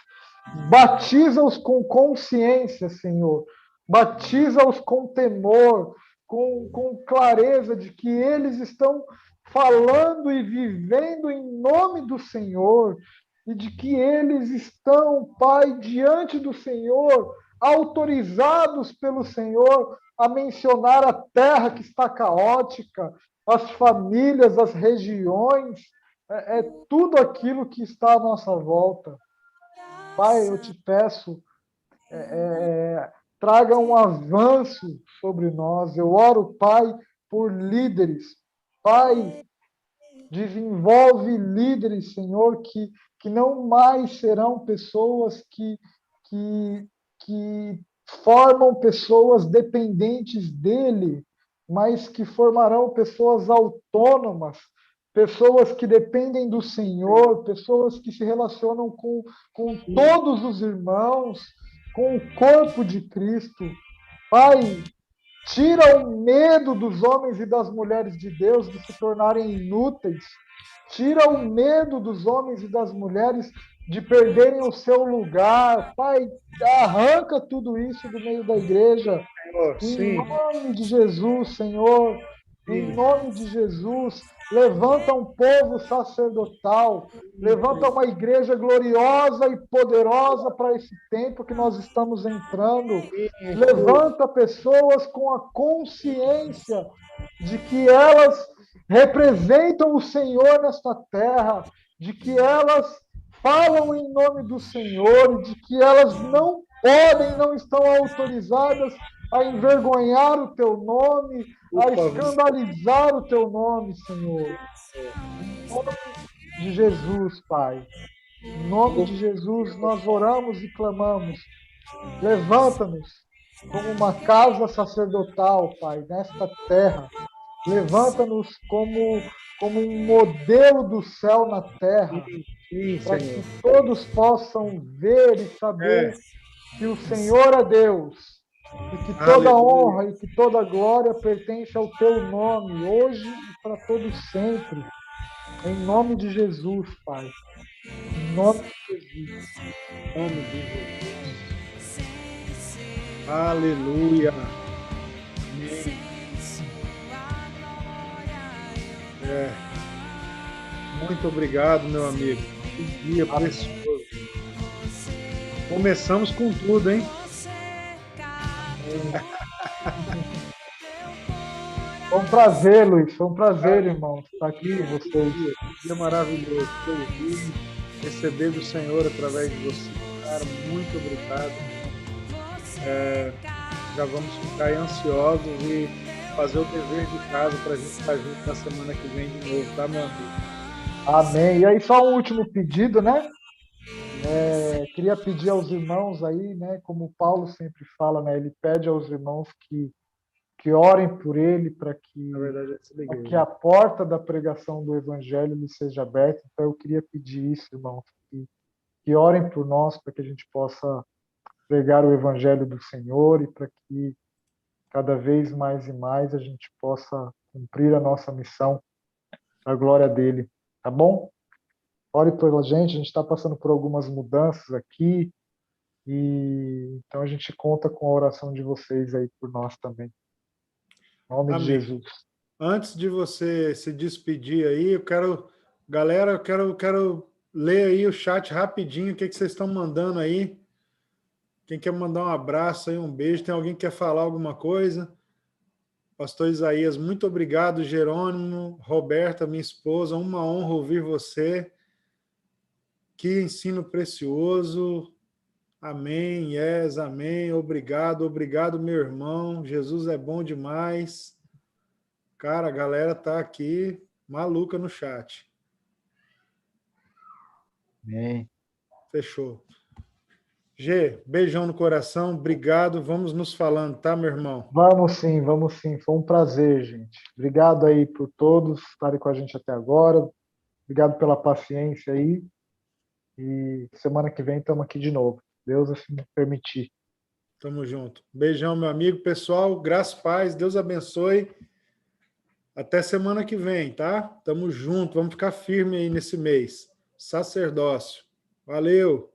Batiza-os com consciência, Senhor. Batiza-os com temor, com clareza de que eles estão falando e vivendo em nome do Senhor e de que eles estão, Pai, diante do Senhor, autorizados pelo Senhor a mencionar a terra que está caótica, as famílias, as regiões, tudo aquilo que está à nossa volta. Pai, eu te peço, traga um avanço sobre nós. Eu oro, Pai, por líderes. Pai, desenvolve líderes, Senhor, que não mais serão pessoas que formam pessoas dependentes dele, mas que formarão pessoas autônomas, pessoas que dependem do Senhor, pessoas que se relacionam com todos os irmãos, com o corpo de Cristo. Pai, Tira o medo dos homens e das mulheres de Deus de se tornarem inúteis. Tira o medo dos homens e das mulheres de perderem o seu lugar. Pai, arranca tudo isso do meio da igreja. Senhor, Em sim, nome de Jesus, Senhor. Em sim. nome de Jesus. Levanta um povo sacerdotal. Levanta uma igreja gloriosa e poderosa para esse tempo que nós estamos entrando. Levanta pessoas com a consciência de que elas representam o Senhor nesta terra, de que elas falam em nome do Senhor, de que elas não podem, não estão autorizadas a envergonhar o teu nome, a Por favor. escandalizar o teu nome, Senhor. Em nome de Jesus, Pai. Em nome de Jesus, nós oramos e clamamos. Levanta-nos como uma casa sacerdotal, Pai, nesta terra. Levanta-nos como um modelo do céu na terra, Sim, para Senhor. que todos possam ver e saber que o Senhor é Deus, e que toda Aleluia. honra e que toda glória pertence ao teu nome, hoje e para todo sempre. Em nome de Jesus, Pai. Em nome de Jesus. Em nome de Jesus. Aleluia. Amém. Muito obrigado, meu amigo. Que dia precioso. Começamos com tudo, hein? Foi um prazer, Luiz. Foi um prazer, irmão, estar aqui com vocês. Que dia maravilhoso. Ouvir, receber do Senhor através de você. Cara, muito obrigado. Já vamos ficar aí ansiosos e fazer o dever de casa para a gente estar junto na semana que vem de novo, tá, meu amigo? Amém. E aí, só um último pedido, né? Queria pedir aos irmãos aí, né? Como Paulo sempre fala, né? Ele pede aos irmãos que orem por ele para Na verdade, essa é a que igreja. a porta da pregação do evangelho lhe seja aberta. Então, eu queria pedir isso, irmãos, que orem por nós para que a gente possa pregar o evangelho do Senhor e para que cada vez mais e mais a gente possa cumprir a nossa missão, a glória dele. Tá bom? Ore pela gente, a gente está passando por algumas mudanças aqui, e então a gente conta com a oração de vocês aí por nós também. Em nome de Amém. Jesus. Antes de você se despedir aí, galera, eu quero ler aí o chat rapidinho, o que vocês estão mandando aí. Quem quer mandar um abraço aí, um beijo, tem alguém que quer falar alguma coisa? Pastor Isaías, muito obrigado, Jerônimo, Roberta, minha esposa, uma honra ouvir você. Que ensino precioso. Amém, yes, amém. Obrigado, meu irmão. Jesus é bom demais. Cara, a galera tá aqui maluca no chat. Amém. Fechou. G, beijão no coração, obrigado. Vamos nos falando, tá, meu irmão? Vamos sim, vamos sim. Foi um prazer, gente. Obrigado aí por todos estarem com a gente até agora. Obrigado pela paciência aí. E semana que vem estamos aqui de novo. Deus assim permitir. Tamo junto. Beijão, meu amigo. Pessoal, graças, paz, Deus abençoe. Até semana que vem, tá? Tamo junto. Vamos ficar firme aí nesse mês. Sacerdócio. Valeu!